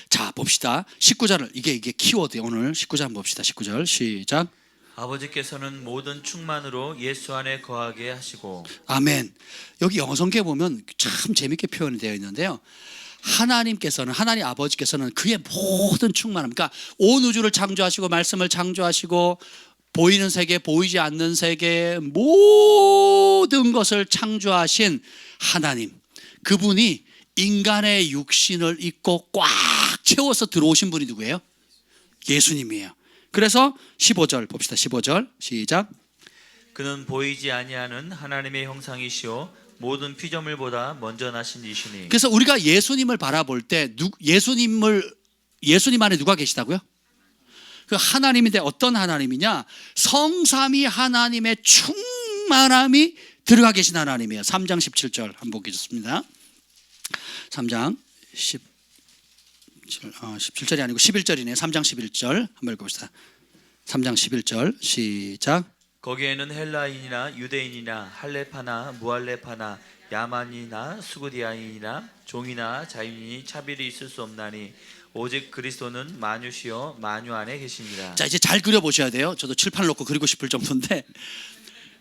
자 봅시다. 19절을 이게 키워드예요. 오늘 19절 한번 봅시다. 19절 시작. 아버지께서는 모든 충만으로 예수 안에 거하게 하시고. 아멘. 여기 영어 성경에 보면 참 재밌게 표현이 되어 있는데요. 하나님 아버지께서는 그의 모든 충만함, 그러니까 온 우주를 창조하시고 말씀을 창조하시고 보이는 세계, 보이지 않는 세계 모든 것을 창조하신 하나님, 그분이 인간의 육신을 입고 꽉 채워서 들어오신 분이 누구예요? 예수님이에요. 그래서 15절 봅시다. 15절 시작. 그는 보이지 아니하는 하나님의 형상이시오 모든 피조물보다 먼저 나신 이시니. 그래서 우리가 예수님을 바라볼 때 예수님 안에 누가 계시다고요? 그 하나님인데 어떤 하나님이냐? 성삼위 하나님의 충만함이 들어가 계신 하나님이에요. 3장 17절 한번 보겠습니다. 3장 17절이 아니고 11절이네요. 3장 11절 한번 읽어봅시다. 3장 11절 시작. 거기에는 헬라인이나 유대인이나 할레파나 무할레파나 야만이나 수구디아인이나 종이나 자유인이 차별이 있을 수 없나니 오직 그리스도는 만유시요 만유 안에 계십니다. 자, 이제 잘 그려보셔야 돼요. 저도 칠판 놓고 그리고 싶을 정도인데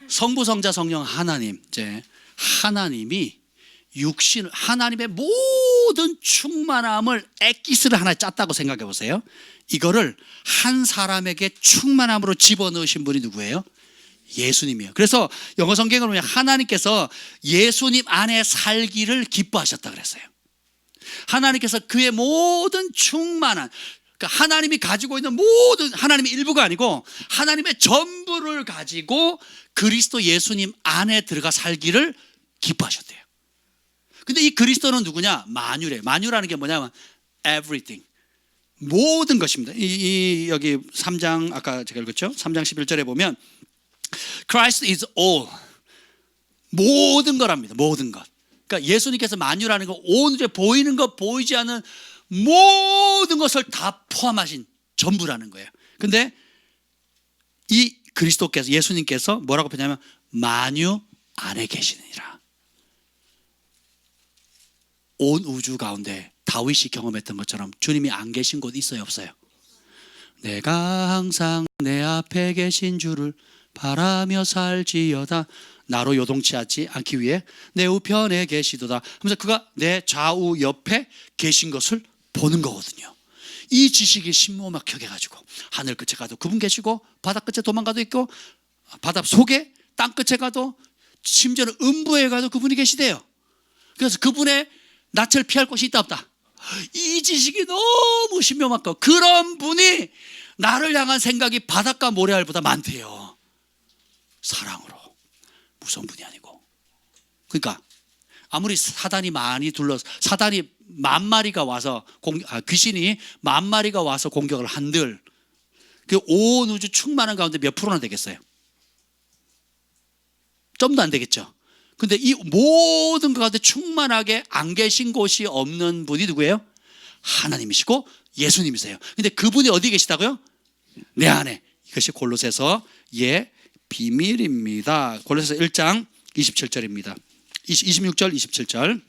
성부 성자 성령 하나님, 이제 하나님이 하나님의 모든 충만함을 엑기스를 하나 짰다고 생각해 보세요. 이거를 한 사람에게 충만함으로 집어넣으신 분이 누구예요? 예수님이에요. 그래서 영어 성경을 보면 하나님께서 예수님 안에 살기를 기뻐하셨다 그랬어요. 하나님께서 그의 모든 충만한, 그러니까 하나님이 가지고 있는 모든, 하나님의 일부가 아니고 하나님의 전부를 가지고 그리스도 예수님 안에 들어가 살기를 기뻐하셨대요. 근데 이 그리스도는 누구냐? 만유래. 만유라는 게 뭐냐면 everything, 모든 것입니다. 여기 3장 아까 제가 읽었죠? 3장 11절에 보면 Christ is all, 모든 거랍니다. 모든 것. 그러니까 예수님께서 만유라는 거, 온 우주에 보이는 것, 보이지 않는 모든 것을 다 포함하신 전부라는 거예요. 근데 이 그리스도께서, 예수님께서 뭐라고 표현하냐면 만유 안에 계시느니라. 온 우주 가운데 다윗이 경험했던 것처럼 주님이 안 계신 곳 있어요, 없어요? 내가 항상 내 앞에 계신 주를 바라며 살지어다. 나로 요동치 않기 위해 내 우편에 계시도다 하면서 그가 내 좌우 옆에 계신 것을 보는 거거든요. 이 지식이 신모막하게 가지고 하늘 끝에 가도 그분 계시고 바다 끝에 도망가도 있고 바다 속에 땅 끝에 가도 심지어는 음부에 가도 그분이 계시대요. 그래서 그분의 낯을 피할 곳이 있다 없다? 이 지식이 너무 신묘하고 그런 분이 나를 향한 생각이 바닷가 모래알보다 많대요. 사랑으로. 무서운 분이 아니고. 그러니까 아무리 사단이 많이 둘러서 사단이 만 마리가 와서 귀신이 만 마리가 와서 공격을 한들 그 온 우주 충만한 가운데 몇 프로나 되겠어요? 좀도 안 되겠죠. 근데 이 모든 것 가운데 충만하게 안 계신 곳이 없는 분이 누구예요? 하나님이시고 예수님이세요. 근데 그분이 어디 계시다고요? 내 안에. 이것이 골로새서의 비밀입니다. 골로새서 1장 27절입니다. 26절 27절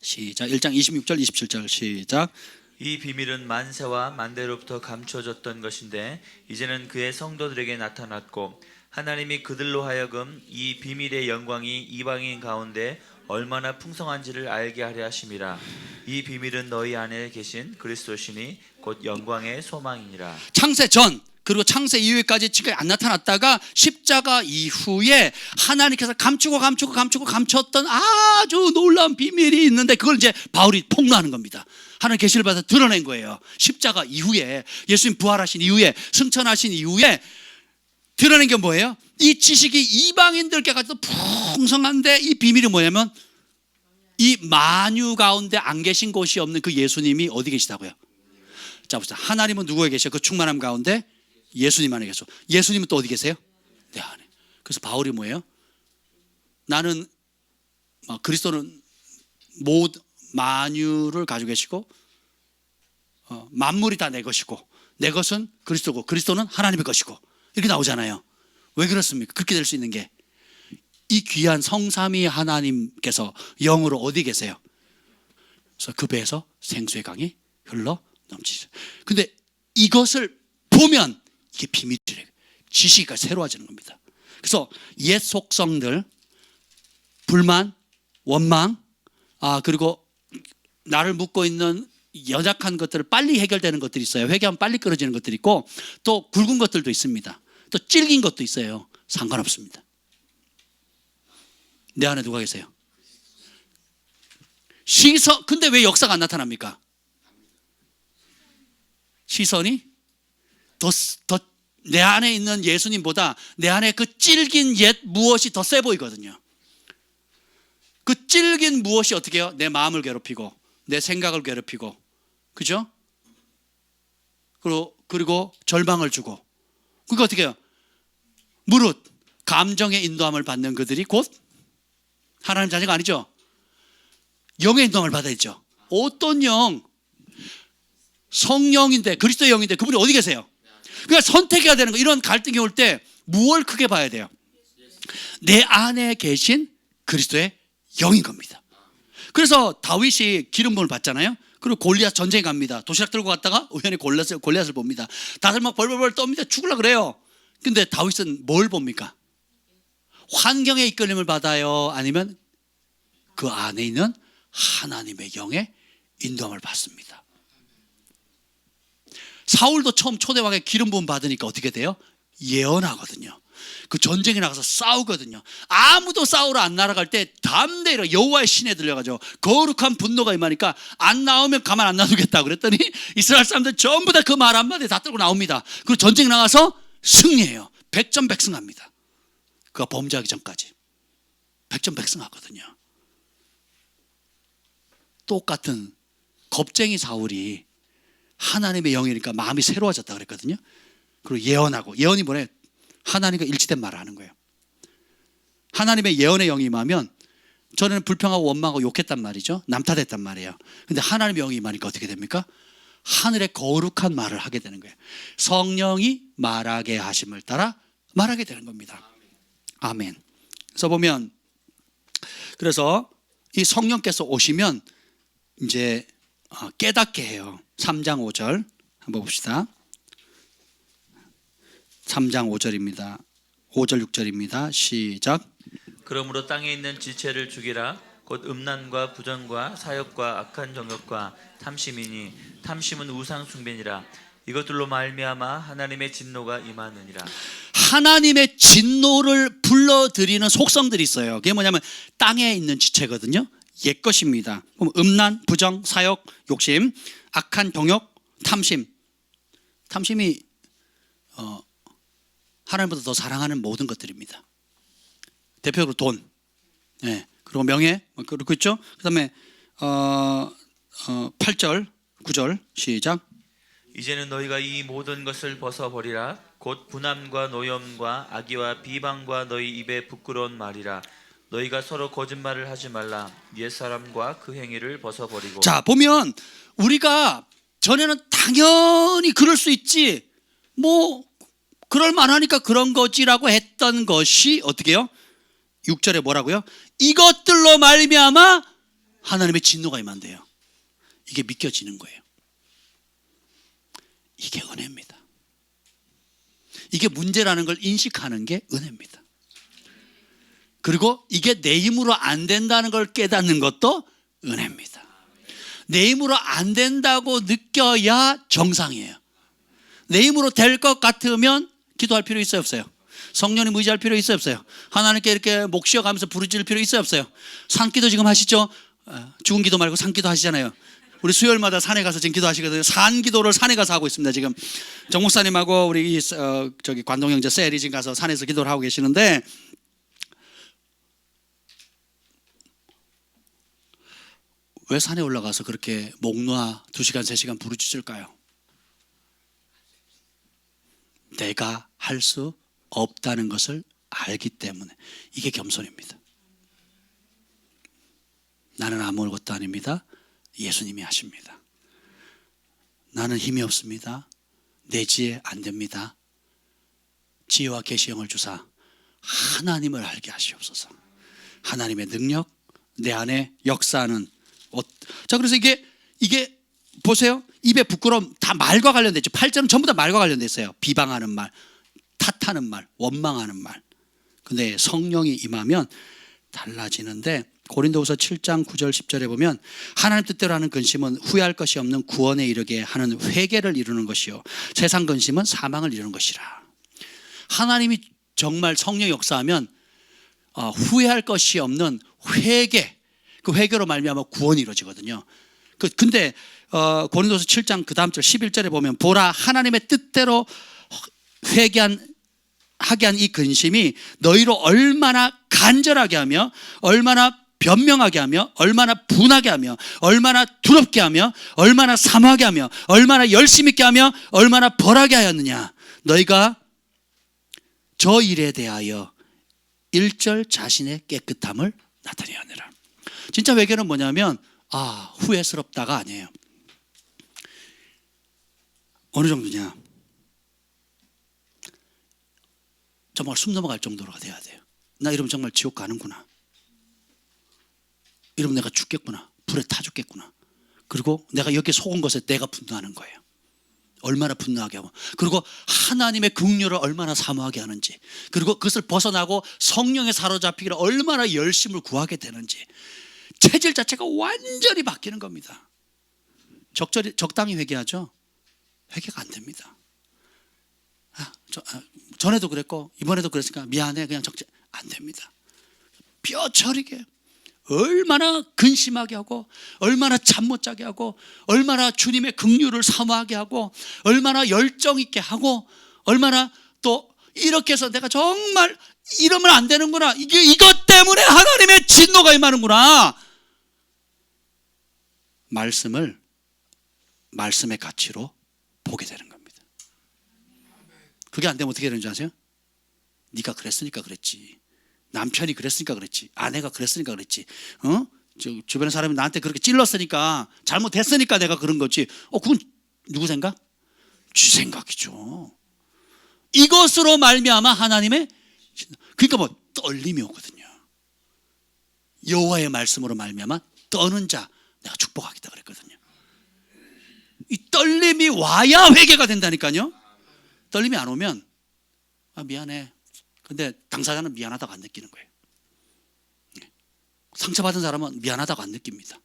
시작. 1장 26절 27절 시작. 이 비밀은 만세와 만대로부터 감춰졌던 것인데 이제는 그의 성도들에게 나타났고 하나님이 그들로 하여금 이 비밀의 영광이 이방인 가운데 얼마나 풍성한지를 알게 하려 하심이라. 이 비밀은 너희 안에 계신 그리스도시니 곧 영광의 소망이니라. 창세 전 그리고 창세 이후에까지 지금 안 나타났다가 십자가 이후에 하나님께서 감췄던 아주 놀라운 비밀이 있는데 그걸 이제 바울이 폭로하는 겁니다. 하나님 계시를 받아 드러낸 거예요. 십자가 이후에 예수님 부활하신 이후에 승천하신 이후에 드러낸 게 뭐예요? 이 지식이 이방인들께까지도 풍성한데 이 비밀이 뭐냐면 이 만유 가운데 안 계신 곳이 없는 그 예수님이 어디 계시다고요? 자 보세요. 하나님은 누구에 계셔? 그 충만함 가운데 예수님 안에 계셔. 예수님은 또 어디 계세요? 내 안에. 그래서 바울이 뭐예요? 나는 그리스도는 모든 만유를 가지고 계시고 만물이 다 내 것이고 내 것은 그리스도고 그리스도는 하나님의 것이고 이렇게 나오잖아요. 왜 그렇습니까? 그렇게 될 수 있는 게 이 귀한 성삼위 하나님께서 영으로 어디 계세요? 그래서 그 배에서 생수의 강이 흘러 넘치죠. 근데 이것을 보면 이게 비밀이래요. 지식이 새로워지는 겁니다. 그래서 옛 속성들, 불만, 원망, 그리고 나를 묶고 있는 연약한 것들을 빨리 해결되는 것들이 있어요. 회개하면 빨리 끊어지는 것들이 있고 또 굵은 것들도 있습니다. 또 질긴 것도 있어요. 상관없습니다. 내 안에 누가 계세요? 근데 왜 역사가 안 나타납니까? 시선이 더 내 안에 있는 예수님보다 내 안에 그 질긴 옛 무엇이 더 세 보이거든요. 그 질긴 무엇이 어떻게 해요? 내 마음을 괴롭히고 내 생각을 괴롭히고 그죠? 그리고 절망을 주고 그게 어떻게 해요? 무릇 감정의 인도함을 받는 그들이 곧 하나님 자녀가 아니죠. 영의 인도함을 받아야죠. 어떤 영? 성령인데 그리스도의 영인데 그분이 어디 계세요? 그러니까 선택해야 되는 거. 이런 갈등이 올 때 무엇을 크게 봐야 돼요? 내 안에 계신 그리스도의 영인 겁니다. 그래서 다윗이 기름 부음을 받잖아요. 그리고 골리앗 전쟁에 갑니다. 도시락 들고 갔다가 우연히 골리앗을 봅니다. 다들 막 벌벌벌 떱니다. 죽으려고 그래요. 근데 다윗은 뭘 봅니까? 환경의 이끌림을 받아요? 아니면 그 안에 있는 하나님의 영의 인도함을 받습니다. 사울도 처음 초대왕의 기름 부음 받으니까 어떻게 돼요? 예언하거든요. 그 전쟁에 나가서 싸우거든요. 아무도 싸우러 안 날아갈 때 담대히 여호와의 신에 들려가지고 거룩한 분노가 임하니까 안 나오면 가만 안 놔두겠다 그랬더니 이스라엘 사람들 전부 다 그 말 한마디 다 들고 나옵니다. 그리고 전쟁 나가서 승리해요. 백전백승합니다. 그가 범죄하기 전까지 백전백승하거든요. 똑같은 겁쟁이 사울이 하나님의 영이니까 마음이 새로워졌다 그랬거든요. 그리고 예언하고 예언이 뭐래? 하나님과 일치된 말을 하는 거예요. 하나님의 예언의 영이 임하면 전에는 불평하고 원망하고 욕했단 말이죠. 남탓했단 말이에요. 근데 하나님의 영이 임하니까 어떻게 됩니까? 하늘의 거룩한 말을 하게 되는 거예요. 성령이 말하게 하심을 따라 말하게 되는 겁니다. 아멘. 그래서 보면 그래서 이 성령께서 오시면 이제 깨닫게 해요. 3장 5절 한번 봅시다. 3장 5절입니다. 5절 6절입니다. 시작. 그러므로 땅에 있는 지체를 죽이라. 곧 음란과 부정과 사욕과 악한 정욕과 탐심이니 탐심은 우상 숭배니라. 이것들로 말미암아 하나님의 진노가 임하느니라. 하나님의 진노를 불러들이는 속성들이 있어요. 그게 뭐냐면 땅에 있는 지체거든요. 옛 것입니다. 그럼 음란, 부정, 사욕, 욕심, 악한 동욕, 탐심. 탐심이 하나님보다 더 사랑하는 모든 것들입니다. 대표적으로 돈, 그리고 명예, 그렇고 있죠. 그다음에 8절, 9절 시작. 이제는 너희가 이 모든 것을 벗어버리라. 곧 분함과 노염과 악의와 비방과 너희 입에 부끄러운 말이라. 너희가 서로 거짓말을 하지 말라. 옛사람과 그 행위를 벗어버리고. 자, 보면 우리가 전에는 당연히 그럴 수 있지, 뭐 그럴 만하니까 그런 거지라고 했던 것이 어떻게 해요? 6절에 뭐라고요? 이것들로 말미암아 하나님의 진노가 임한대요. 이게 믿겨지는 거예요. 이게 은혜입니다. 이게 문제라는 걸 인식하는 게 은혜입니다. 그리고 이게 내 힘으로 안 된다는 걸 깨닫는 것도 은혜입니다. 내 힘으로 안 된다고 느껴야 정상이에요. 내 힘으로 될 것 같으면 기도할 필요 있어요, 없어요? 성령님 의지할 필요 있어요, 없어요? 하나님께 이렇게 목 쉬어가면서 부르짖을 필요 있어요, 없어요? 산기도 지금 하시죠? 죽은 기도 말고 산기도 하시잖아요. 우리 수요일마다 산에 가서 지금 기도하시거든요. 산기도를 산에 가서 하고 있습니다. 지금 정 목사님하고 우리 저기 관동 형제 셀이 지금 가서 산에서 기도를 하고 계시는데, 왜 산에 올라가서 그렇게 목 놓아 2시간 3시간 부르짖을까요? 내가 할 수 없다는 것을 알기 때문에. 이게 겸손입니다. 나는 아무것도 아닙니다. 예수님이 하십니다. 나는 힘이 없습니다. 내 지혜 안 됩니다. 지혜와 계시형을 주사 하나님을 알게 하시옵소서. 하나님의 능력, 내 안에 역사하는. 자, 그래서 이게 보세요. 입에 부끄러움, 다 말과 관련돼 있죠. 8절은 전부 다 말과 관련돼 있어요. 비방하는 말, 탓하는 말, 원망하는 말. 근데 성령이 임하면 달라지는데, 고린도후서 7장 9절 10절에 보면 하나님 뜻대로 하는 근심은 후회할 것이 없는 구원에 이르게 하는 회개를 이루는 것이요, 세상 근심은 사망을 이루는 것이라. 하나님이 정말 성령 역사하면 후회할 것이 없는 회개, 그 회개로 말미암아 구원이 이루어지거든요. 근데 고린도서 7장 그 다음 절 11절에 보면 보라, 하나님의 뜻대로 하게 한 이 근심이 너희로 얼마나 간절하게 하며, 얼마나 변명하게 하며, 얼마나 분하게 하며, 얼마나 두렵게 하며, 얼마나 사모하게 하며, 얼마나 열심 있게 하며, 얼마나 벌하게 하였느냐. 너희가 저 일에 대하여 1절 자신의 깨끗함을 나타내었느라. 진짜 회개는 뭐냐면 후회스럽다가 아니에요. 어느 정도냐, 정말 숨 넘어갈 정도로가 돼야 돼요. 나 이러면 정말 지옥 가는구나. 이러면 내가 죽겠구나. 불에 타 죽겠구나. 그리고 내가 여기에 속은 것에 내가 분노하는 거예요. 얼마나 분노하게 하고, 그리고 하나님의 긍휼을 얼마나 사모하게 하는지, 그리고 그것을 벗어나고 성령에 사로잡히기를 얼마나 열심을 구하게 되는지, 체질 자체가 완전히 바뀌는 겁니다. 적당히 회개하죠? 회개가 안 됩니다. 전에도 그랬고 이번에도 그랬으니까 미안해, 그냥 안 됩니다. 뼈저리게 얼마나 근심하게 하고, 얼마나 잠 못 자게 하고, 얼마나 주님의 긍휼을 사모하게 하고, 얼마나 열정 있게 하고, 얼마나 또 이렇게 해서 내가 정말 이러면 안 되는구나, 이것 때문에 하나님의 진노가 임하는구나. 말씀의 가치로 보게 되는 겁니다. 그게 안 되면 어떻게 되는 줄 아세요? 네가 그랬으니까 그랬지, 남편이 그랬으니까 그랬지, 아내가 그랬으니까 그랬지, 주변의 사람이 나한테 그렇게 찔렀으니까, 잘못했으니까 내가 그런 거지. 그건 누구 생각? 쥐 생각이죠. 이것으로 말미암아 하나님의, 그러니까 뭐 떨림이 오거든요. 여호와의 말씀으로 말미암아 떠는 자 내가 축복하겠다 그랬거든요. 이 떨림이 와야 회개가 된다니까요. 떨림이 안 오면 미안해, 근데 당사자는 미안하다고 안 느끼는 거예요. 상처받은 사람은 미안하다고 안 느낍니다.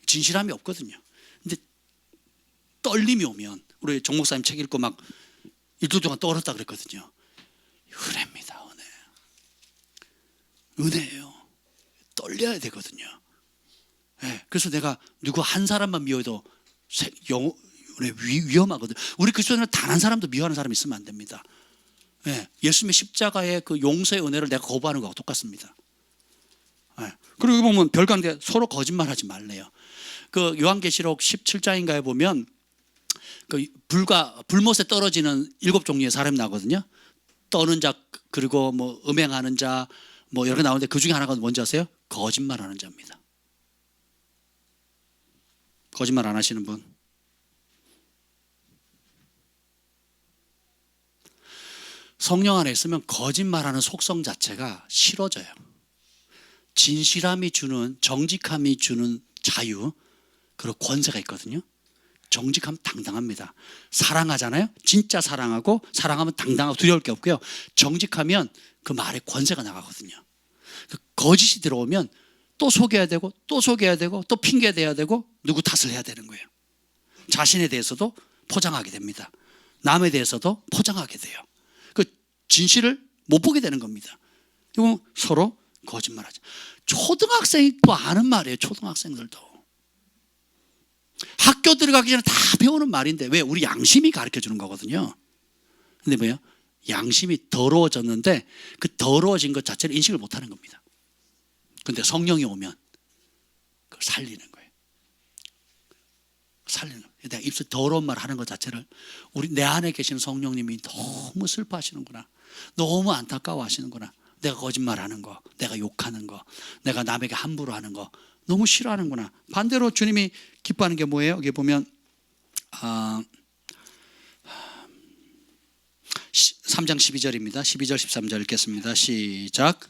진실함이 없거든요. 근데 떨림이 오면, 우리 정 목사님 책 읽고 막 일주일 동안 떨었다 그랬거든요. 은혜입니다. 은혜예요. 떨려야 되거든요. 예, 그래서 내가 누구 한 사람만 미워해도 위험하거든. 우리 그리스도인은 단 한 사람도 미워하는 사람이 있으면 안 됩니다. 예, 예수님의 십자가의 그 용서의 은혜를 내가 거부하는 거하고 똑같습니다. 예, 그리고 여기 보면 별관계 서로 거짓말하지 말래요. 그 요한계시록 17장인가에 보면 그 불못에 떨어지는 7종류의 사람이 나거든요. 떠는 자, 그리고 뭐 음행하는 자, 뭐 여러 개 나오는데 그 중에 하나가 뭔지 아세요? 거짓말하는 자입니다. 거짓말 안 하시는 분. 성령 안에 있으면 거짓말하는 속성 자체가 싫어져요. 진실함이 주는, 정직함이 주는 자유, 그리고 권세가 있거든요. 정직하면 당당합니다. 사랑하잖아요. 진짜 사랑하고, 사랑하면 당당하고 두려울 게 없고요. 정직하면 그 말에 권세가 나가거든요. 거짓이 들어오면 또 속여야 되고, 또 속여야 되고, 또 핑계대야 되고, 누구 탓을 해야 되는 거예요. 자신에 대해서도 포장하게 됩니다. 남에 대해서도 포장하게 돼요. 그 진실을 못 보게 되는 겁니다. 이거 서로 거짓말하죠. 초등학생이 또 아는 말이에요. 초등학생들도. 학교 들어가기 전에 다 배우는 말인데, 왜? 우리 양심이 가르쳐 주는 거거든요. 근데 뭐예요? 양심이 더러워졌는데 그 더러워진 것 자체를 인식을 못 하는 겁니다. 근데 성령이 오면 그걸 살리는 거예요. 살리는 거예요. 내가 입술 더러운 말 하는 것 자체를 내 안에 계시는 성령님이 너무 슬퍼하시는구나. 너무 안타까워 하시는구나. 내가 거짓말하는 거, 내가 욕하는 거, 내가 남에게 함부로 하는 거 너무 싫어하는구나. 반대로 주님이 기뻐하는 게 뭐예요? 여기 보면 3장 12절입니다. 12절 13절 읽겠습니다. 시작.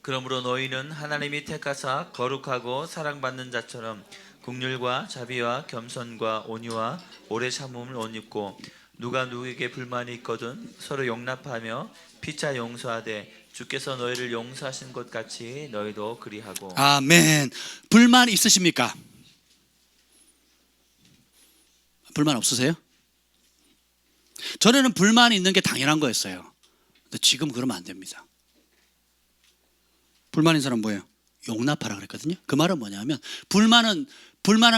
그러므로 너희는 하나님이 택하사 거룩하고 사랑받는 자처럼 긍휼과 자비와 겸손과 온유와 오래 참음을 옷 입고 누가 누구에게 불만이 있거든 서로 용납하며 피차 용서하되 주께서 너희를 용서하신 것 같이 너희도 그리하고. 아멘. 불만 있으십니까? 불만 없으세요? 전에는 불만이 있는 게 당연한 거였어요. 근데 지금 그러면 안 됩니다. 불만인 사람 뭐예요? 용납하라 그랬거든요. 그 말은 뭐냐면 불만한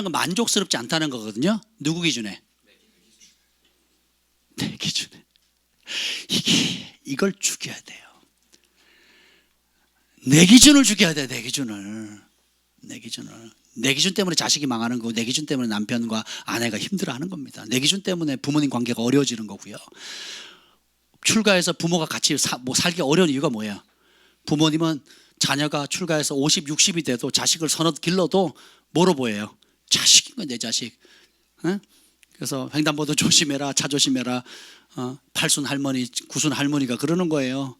건 만족스럽지 않다는 거거든요. 누구 기준에? 내 기준에. 이걸 죽여야 돼요. 내 기준을 죽여야 돼. 내 기준 때문에 자식이 망하는 거고, 내 기준 때문에 남편과 아내가 힘들어하는 겁니다. 내 기준 때문에 부모님 관계가 어려워지는 거고요. 출가해서 부모가 같이 살기 어려운 이유가 뭐예요? 부모님은 자녀가 출가해서 50, 60이 돼도 자식을 서너 길러도 뭐로 보여요? 자식인 거야, 내 자식. 응? 그래서 횡단보도 조심해라, 차 조심해라. 팔순 할머니, 구순 할머니가 그러는 거예요.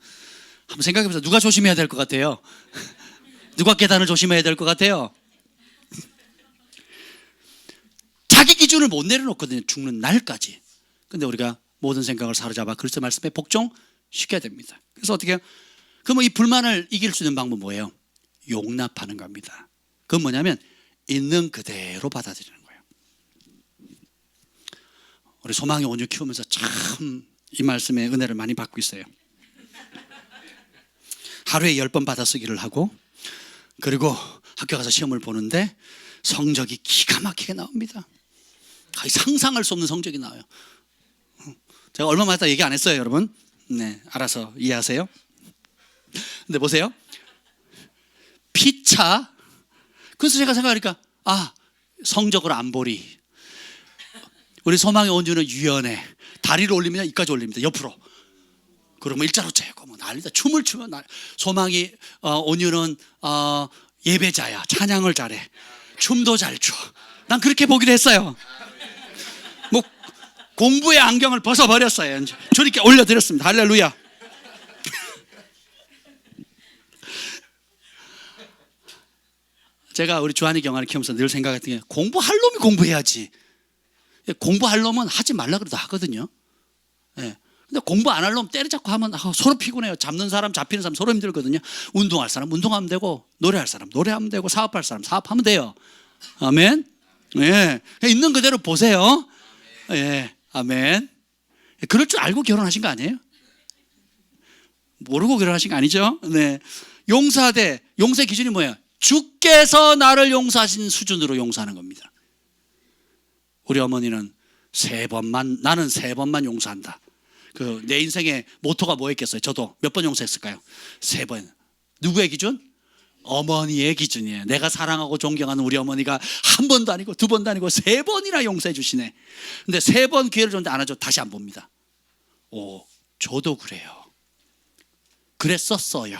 한번 생각해보세요. 누가 조심해야 될 것 같아요? 누가 계단을 조심해야 될 것 같아요? 자기 기준을 못 내려놓거든요. 죽는 날까지. 근데 우리가 모든 생각을 사로잡아 그리스도 말씀에 복종시켜야 됩니다. 그래서 어떻게 해요? 그러면 이 불만을 이길 수 있는 방법은 뭐예요? 용납하는 겁니다. 그건 뭐냐면 있는 그대로 받아들이는 거예요. 우리 소망의 온유 키우면서 참 이 말씀의 은혜를 많이 받고 있어요. 하루에 10번 받아쓰기를 하고, 그리고 학교 가서 시험을 보는데 성적이 기가 막히게 나옵니다. 상상할 수 없는 성적이 나와요. 제가 얼마 만에 얘기 안 했어요, 여러분. 네, 알아서 이해하세요. 근데 보세요. 피차. 그래서 제가 생각하니까 성적으로 안 보리. 우리 소망의 온유는 유연해. 다리를 올리면 이까지 올립니다. 옆으로. 그러면 일자로 재고 뭐 난리다. 춤을 추면 소망이 온유는 예배자야. 찬양을 잘해. 춤도 잘 춰. 난 그렇게 보기로 했어요. 뭐 공부의 안경을 벗어버렸어요. 주님께 올려드렸습니다. 할렐루야. 제가 우리 주한이 경화를 키우면서 늘 생각했던 게, 공부할 놈이 공부해야지. 공부할 놈은 하지 말라 그래도 하거든요. 네. 근데 공부 안 할 놈 때려잡고 하면 서로 피곤해요. 잡는 사람 잡히는 사람 서로 힘들거든요. 운동할 사람 운동하면 되고, 노래할 사람 노래하면 되고, 사업할 사람 사업하면 돼요. 아멘. 예. 있는 그대로 보세요. 예. 아멘. 그럴 줄 알고 결혼하신 거 아니에요? 모르고 결혼하신 거 아니죠? 네. 용서의 기준이 뭐예요? 주께서 나를 용서하신 수준으로 용서하는 겁니다. 우리 어머니는 나는 3번만 용서한다. 내 인생의 모토가 뭐였겠어요? 저도 몇 번 용서했을까요? 3번. 누구의 기준? 어머니의 기준이에요. 내가 사랑하고 존경하는 우리 어머니가 한 번도 아니고 2번도 아니고 3번이나 용서해 주시네. 근데 3번 기회를 줬는데 안 하죠. 다시 안 봅니다. 저도 그래요. 그랬었어요.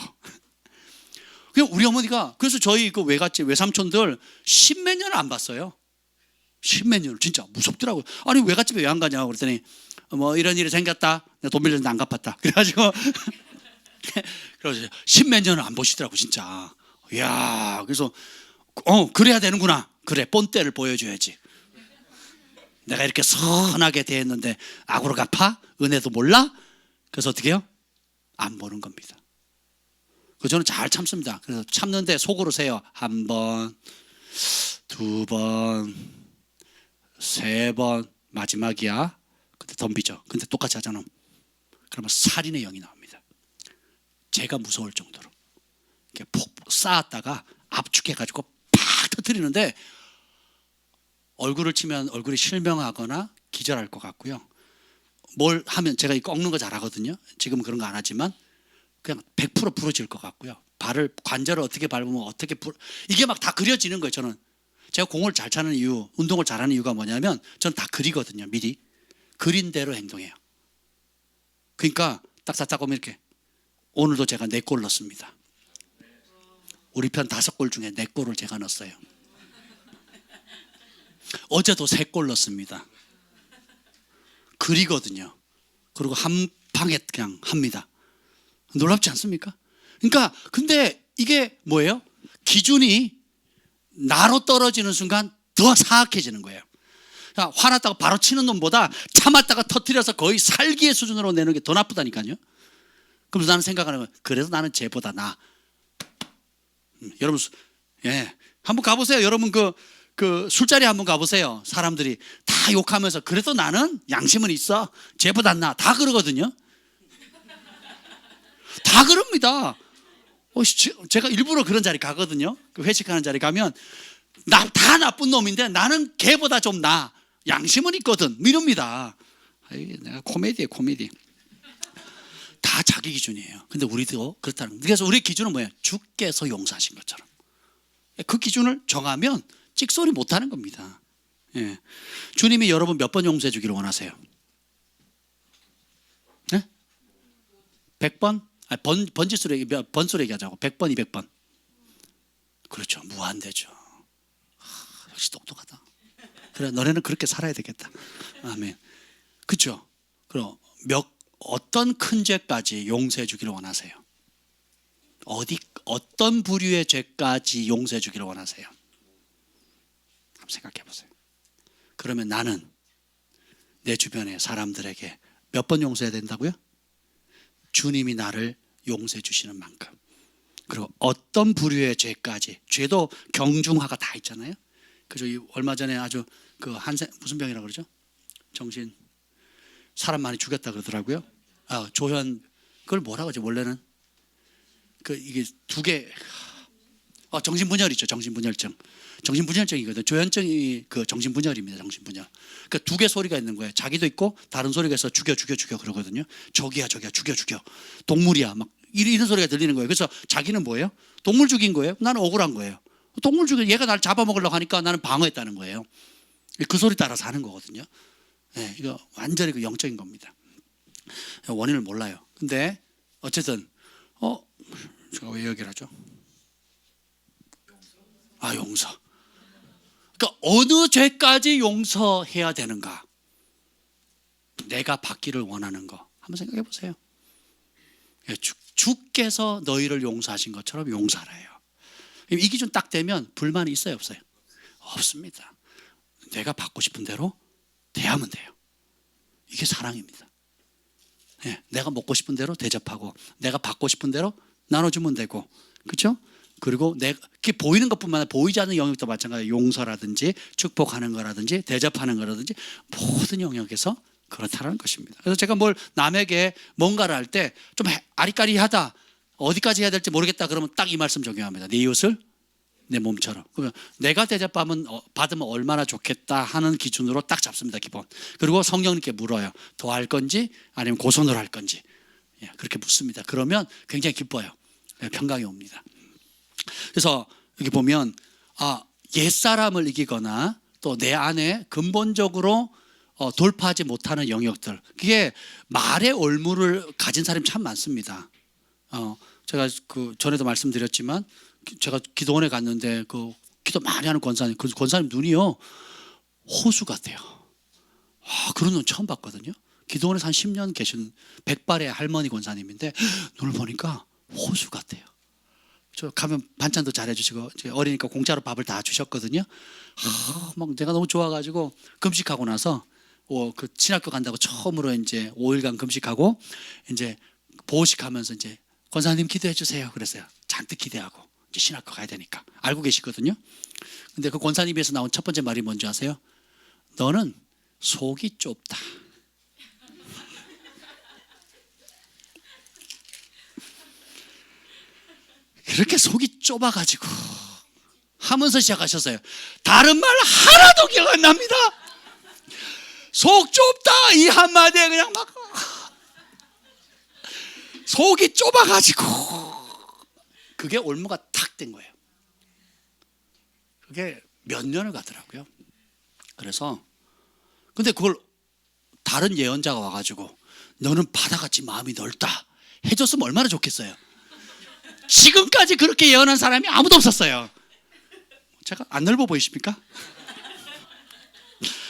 우리 어머니가, 그래서 저희 그 외삼촌들 10몇 년을 안 봤어요. 10몇 년을. 진짜 무섭더라고요. 아니, 외갓집에 왜 안 가냐고 그랬더니 뭐 이런 일이 생겼다. 내가 돈 빌렸는데 안 갚았다. 그래가지고 그래서 10몇 년을 안 보시더라고, 진짜. 이야, 그래서 그래야 되는구나. 그래, 본때를 보여줘야지. 내가 이렇게 선하게 대했는데 악으로 갚아? 은혜도 몰라? 그래서 어떻게 해요? 안 보는 겁니다. 저는 잘 참습니다. 그래서 참는데 속으로 세요. 1번, 2번, 3번, 마지막이야. 근데 덤비죠. 근데 똑같이 하잖아. 그러면 살인의 영이 나옵니다. 제가 무서울 정도로 이렇게 폭 쌓았다가 압축해가지고 팍 터뜨리는데 얼굴을 치면 얼굴이 실명하거나 기절할 것 같고요. 뭘 하면 제가 이 꺾는 거 잘하거든요. 지금은 그런 거 안 하지만 그냥 100% 부러질 것 같고요. 관절을 어떻게 밟으면 어떻게 이게 막 다 그려지는 거예요. 저는 제가 공을 잘 차는 이유, 운동을 잘하는 이유가 뭐냐면 저는 다 그리거든요. 미리 그린 대로 행동해요. 그러니까 딱딱딱 보면 이렇게 오늘도 제가 4골 넣었습니다. 우리 편 5골 중에 4골을 제가 넣었어요. 어제도 3골 넣었습니다. 그리거든요. 그리고 한 방에 그냥 합니다. 놀랍지 않습니까? 그러니까 근데 이게 뭐예요? 기준이 나로 떨어지는 순간 더 사악해지는 거예요. 그러니까 화났다가 바로 치는 놈보다 참았다가 터뜨려서 거의 살기의 수준으로 내는 게 더 나쁘다니까요. 그래서 나는 생각하는 거예요. 그래도 나는 쟤보다 나아. 여러분, 한번 가보세요. 여러분 그 술자리 한번 가보세요. 사람들이 다 욕하면서 그래도 나는 양심은 있어. 쟤보다 나아. 다 그러거든요. 다 그럽니다. 제가 일부러 그런 자리 가거든요. 그 회식하는 자리 가면 다 나쁜 놈인데 나는 걔보다 좀 나아. 양심은 있거든. 이럽니다. 내가 코미디에 코미디. 다 자기 기준이에요. 근데 우리도 그렇다는 거예요. 그래서 우리 기준은 뭐예요? 주께서 용서하신 것처럼. 그 기준을 정하면 찍소리 못하는 겁니다. 예. 주님이 여러분 몇 번 용서해 주기를 원하세요? 네? 100번? 번수로 얘기하자고. 100번, 200번. 그렇죠. 무한대죠. 역시 똑똑하다. 그래, 너네는 그렇게 살아야 되겠다. 아멘. 그렇죠. 그럼 어떤 큰 죄까지 용서해 주기를 원하세요? 어떤 부류의 죄까지 용서해 주기를 원하세요? 한번 생각해 보세요. 그러면 나는 내 주변의 사람들에게 몇 번 용서해야 된다고요? 주님이 나를 용서해 주시는 만큼. 그리고 어떤 부류의 죄까지. 죄도 경중하가 다 있잖아요. 그래서 얼마 전에 아주 무슨 병이라고 그러죠? 사람 많이 죽였다 그러더라고요. 조현, 그걸 뭐라고 하죠? 원래는 이게 2개, 정신분열이죠. 정신분열증. 정신분열증이거든요. 조현증이 정신분열입니다. 정신분열. 그러니까 2개 소리가 있는 거예요. 자기도 있고 다른 소리가 있어. 죽여 그러거든요. 저기야 죽여. 동물이야 막 이런 소리가 들리는 거예요. 그래서 자기는 뭐예요? 동물 죽인 거예요. 나는 억울한 거예요. 동물 죽인 얘가 나를 잡아먹으려고 하니까 나는 방어했다는 거예요. 그 소리 따라서 하는 거거든요. 네, 이거 완전히 영적인 겁니다. 원인을 몰라요. 근데 어쨌든 제가 왜 얘기를 하죠? 용서. 그러니까 어느 죄까지 용서해야 되는가? 내가 받기를 원하는 거 한번 생각해 보세요. 주께서 너희를 용서하신 것처럼 용서하라 해요. 이 기준 딱 되면 불만이 있어요, 없어요? 없습니다. 내가 받고 싶은 대로 대하면 돼요. 이게 사랑입니다. 내가 먹고 싶은 대로 대접하고 내가 받고 싶은 대로 나눠주면 되고, 그렇죠? 그리고 그게 보이는 것뿐만 아니라 보이지 않는 영역도 마찬가지예요. 용서라든지 축복하는 거라든지 대접하는 거라든지 모든 영역에서 그렇다는 것입니다. 그래서 제가 남에게 뭔가를 할 때 좀 아리까리하다, 어디까지 해야 될지 모르겠다 그러면 딱 이 말씀 적용합니다. 네 이웃을 내 몸처럼. 그러면 내가 대접받으면 얼마나 좋겠다 하는 기준으로 딱 잡습니다. 기본. 그리고 성령님께 물어요. 더 할 건지 아니면 고선으로 할 건지. 예, 그렇게 묻습니다. 그러면 굉장히 기뻐요. 예, 평강이 옵니다. 그래서 여기 보면 옛사람을 이기거나 또 내 안에 근본적으로 돌파하지 못하는 영역들, 그게 말의 올무를 가진 사람이 참 많습니다. 제가 그 전에도 말씀드렸지만 제가 기도원에 갔는데 그 기도 많이 하는 권사님, 그 권사님 눈이요 호수 같아요. 그런 눈 처음 봤거든요. 기도원에서 한 10년 계신 백발의 할머니 권사님인데 눈을 보니까 호수 같아요. 저 가면 반찬도 잘해주시고 어리니까 공짜로 밥을 다 주셨거든요. 막 내가 너무 좋아가지고 금식하고 나서 그 신학교 간다고 처음으로 이제 5일간 금식하고 이제 보호식하면서 이제 권사님 기도해 주세요. 그랬어요. 잔뜩 기대하고 이제 신학교 가야 되니까 알고 계시거든요. 근데 그 권사님에서 나온 첫 번째 말이 뭔지 아세요? 너는 속이 좁다. 그렇게 속이 좁아가지고 하면서 시작하셨어요. 다른 말 하나도 기억 안 납니다. 속 좁다 이 한마디에 그냥 막 속이 좁아가지고 그게 올무가 탁 된 거예요. 그게 몇 년을 가더라고요. 그래서 근데 그걸 다른 예언자가 와가지고 너는 바다같이 마음이 넓다 해줬으면 얼마나 좋겠어요. 지금까지 그렇게 예언한 사람이 아무도 없었어요. 제가 안 넓어 보이십니까?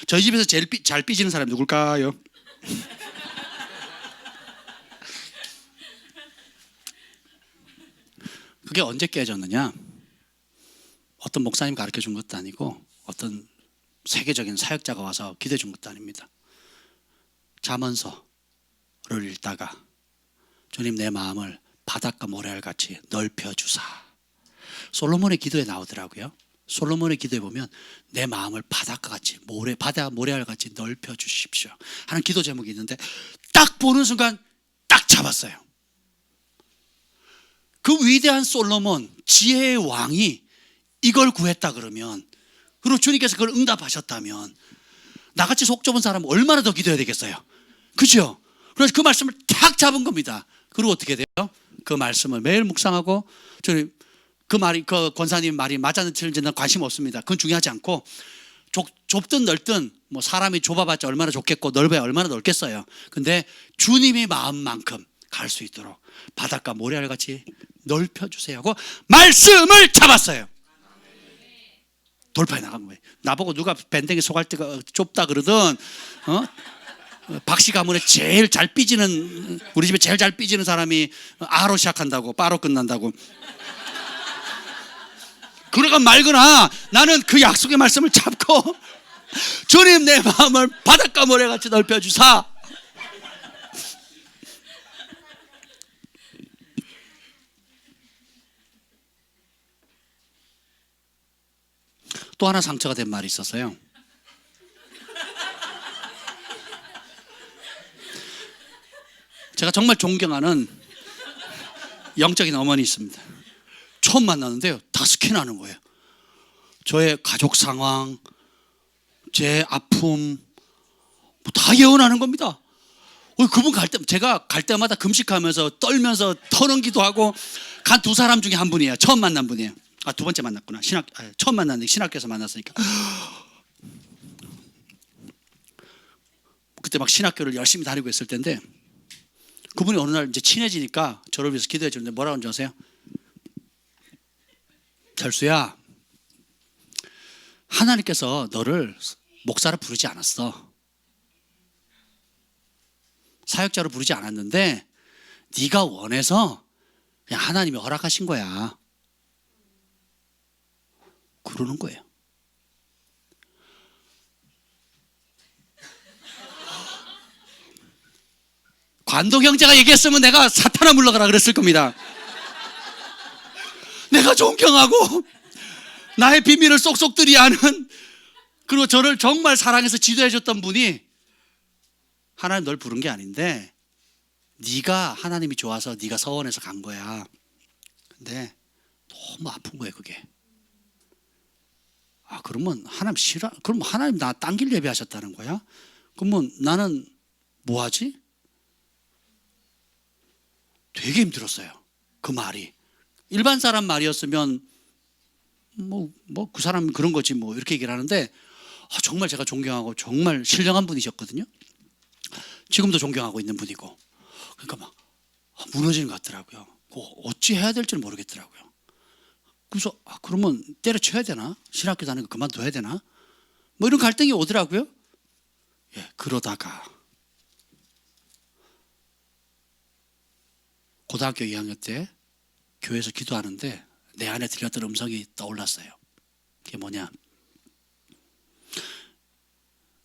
저희 집에서 제일 잘 삐지는 사람이 누굴까요? 그게 언제 깨졌느냐? 어떤 목사님 가르쳐 준 것도 아니고 어떤 세계적인 사역자가 와서 기도해 준 것도 아닙니다. 잠언서를 읽다가 주님 내 마음을 바닷가 모래알같이 넓혀주사. 솔로몬의 기도에 나오더라고요. 솔로몬의 기도에 보면 내 마음을 바닷가같이 바다 모래알같이 넓혀주십시오 하는 기도 제목이 있는데 딱 보는 순간 딱 잡았어요. 그 위대한 솔로몬 지혜의 왕이 이걸 구했다 그러면, 그리고 주님께서 그걸 응답하셨다면 나같이 속 좁은 사람은 얼마나 더 기도해야 되겠어요. 그죠? 그래서 그 말씀을 탁 잡은 겁니다. 그리고 어떻게 돼요? 그 말씀을 매일 묵상하고, 그 말이, 그 권사님 말이 맞았는지 틀린지는 관심 없습니다. 그건 중요하지 않고, 좁든 넓든 뭐 사람이 좁아봤자 얼마나 좁겠고 넓어야 얼마나 넓겠어요. 근데 주님의 마음만큼 갈 수 있도록 바닷가 모래알같이 넓혀주세요 하고 말씀을 잡았어요. 돌파해 나간 거예요. 나보고 누가 밴댕이 소갈대가 좁다 그러든 박씨 가문에 제일 잘 삐지는, 우리 집에 제일 잘 삐지는 사람이 아로 시작한다고 빠로 끝난다고 그러가 말거나 나는 그 약속의 말씀을 잡고 주님 내 마음을 바닷가 모래같이 넓혀주사. 또 하나 상처가 된 말이 있었어요. 제가 정말 존경하는 영적인 어머니 있습니다. 처음 만났는데요 다 스캔하는 거예요. 저의 가족 상황, 제 아픔 다 예언하는 겁니다. 그분 제가 갈 때마다 금식하면서 떨면서 터는 기도하고 간 두 사람 중에 한 분이에요. 처음 만난 분이에요. 두 번째 만났구나. 처음 만났는데 신학교에서 만났으니까. 그때 막 신학교를 열심히 다니고 있을 때인데 그분이 어느 날 이제 친해지니까 저를 위해서 기도해 주는데 뭐라고 하는지 아세요? 철수야, 하나님께서 너를 목사로 부르지 않았어. 사역자로 부르지 않았는데 네가 원해서 그냥 하나님이 허락하신 거야. 그러는 거예요. 관동 형제가 얘기했으면 내가 사탄아 물러가라 그랬을 겁니다. 내가 존경하고 나의 비밀을 쏙쏙들이 아는, 그리고 저를 정말 사랑해서 지도해 줬던 분이 하나님 널 부른 게 아닌데 네가 하나님이 좋아서 네가 서원해서 간 거야. 근데 너무 아픈 거예요 그게. 그러면 하나님 싫어? 그럼 하나님 나 딴 길 예배하셨다는 거야? 그러면 나는 뭐 하지? 되게 힘들었어요. 그 말이. 일반 사람 말이었으면 그 사람 그런 거지 뭐 이렇게 얘기를 하는데 정말 제가 존경하고 정말 신령한 분이셨거든요. 지금도 존경하고 있는 분이고. 그러니까 막 무너지는 것 같더라고요. 어찌 해야 될지 모르겠더라고요. 그래서 그러면 때려쳐야 되나? 신학교 다니는 거 그만둬야 되나? 뭐 이런 갈등이 오더라고요. 그러다가 고등학교 2학년 때 교회에서 기도하는데 내 안에 들렸던 음성이 떠올랐어요. 그게 뭐냐?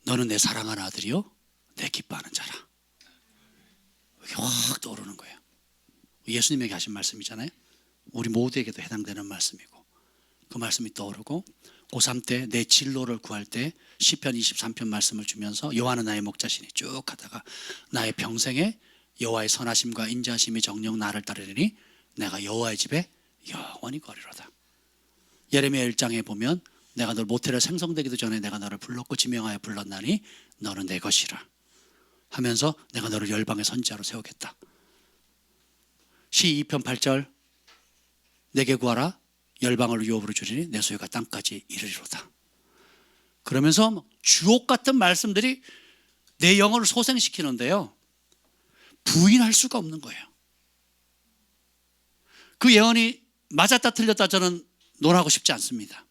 너는 내 사랑하는 아들이요, 내 기뻐하는 자라. 이게 확 떠오르는 거예요. 예수님에게 하신 말씀이잖아요. 우리 모두에게도 해당되는 말씀이고, 그 말씀이 떠오르고 고3 때 내 진로를 구할 때 시편 23편 말씀을 주면서 여호와는 나의 목자시니 쭉 하다가 나의 평생에 여호와의 선하심과 인자하심이 정녕 나를 따르리니 내가 여호와의 집에 영원히 거리로다. 예레미야 1장에 보면 내가 널 모태로 생성되기도 전에 내가 너를 불렀고 지명하여 불렀나니 너는 내 것이라 하면서 내가 너를 열방의 선지자로 세우겠다. 시 2편 8절 내게 구하라 열방을 유업으로 주리니 내 소유가 땅까지 이르리로다. 그러면서 주옥 같은 말씀들이 내 영혼을 소생시키는데요, 부인할 수가 없는 거예요. 그 예언이 맞았다 틀렸다 저는 논하고 싶지 않습니다.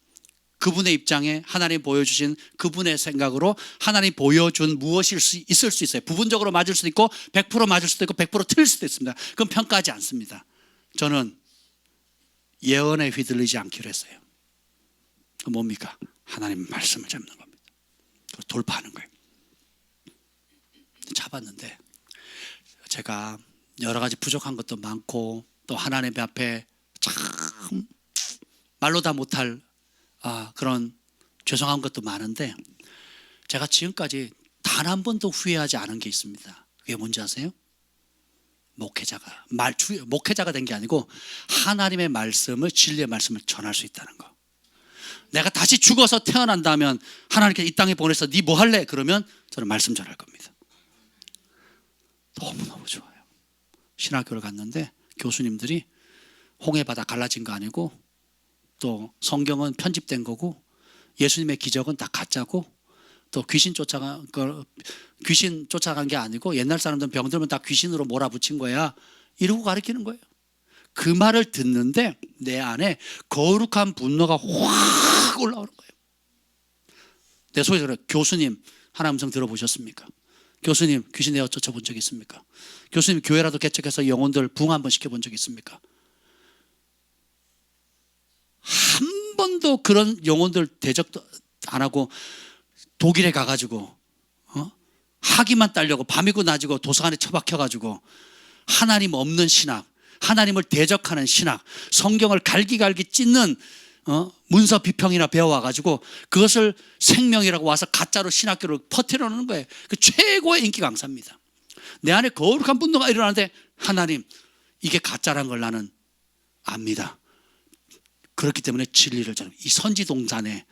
그분의 입장에 하나님 보여주신 그분의 생각으로 하나님 보여준 무엇일 수 있을 수 있어요. 부분적으로 맞을 수도 있고 100% 맞을 수도 있고 100% 틀릴 수도 있습니다. 그건 평가하지 않습니다. 저는 예언에 휘둘리지 않기로 했어요. 그 뭡니까? 하나님 말씀을 잡는 겁니다. 돌파하는 거예요. 잡았는데 제가 여러 가지 부족한 것도 많고 또 하나님 앞에 참 말로 다 못할 그런 죄송한 것도 많은데 제가 지금까지 단 한 번도 후회하지 않은 게 있습니다. 그게 뭔지 아세요? 목회자가 된 게 아니고 하나님의 말씀을, 진리의 말씀을 전할 수 있다는 거. 내가 다시 죽어서 태어난다면 하나님께서 이 땅에 보내서 네 뭐 할래? 그러면 저는 말씀 전할 겁니다. 너무너무 좋아요. 신학교를 갔는데 교수님들이 홍해바다 갈라진 거 아니고 또 성경은 편집된 거고 예수님의 기적은 다 가짜고 또 귀신 쫓아간 게 아니고 옛날 사람들은 병들면 다 귀신으로 몰아붙인 거야, 이러고 가르치는 거예요. 그 말을 듣는데 내 안에 거룩한 분노가 확 올라오는 거예요. 내 소리 들어요. 교수님 하나님 음성 들어보셨습니까? 교수님 귀신 내어 쫓아본 적 있습니까? 교수님 교회라도 개척해서 영혼들 부흥 한번 시켜본 적 있습니까? 한 번도 그런 영혼들 대적도 안 하고 독일에 가가지고 학위만 따려고 밤이고 낮이고 도서관에 처박혀가지고 하나님 없는 신학, 하나님을 대적하는 신학, 성경을 갈기갈기 찢는 문서 비평이나 배워와가지고 그것을 생명이라고 와서 가짜로 신학교를 퍼뜨려 놓는 거예요. 그 최고의 인기 강사입니다. 내 안에 거룩한 분노가 일어나는데 하나님 이게 가짜란 걸 나는 압니다. 그렇기 때문에 진리를 저는 이 선지동산에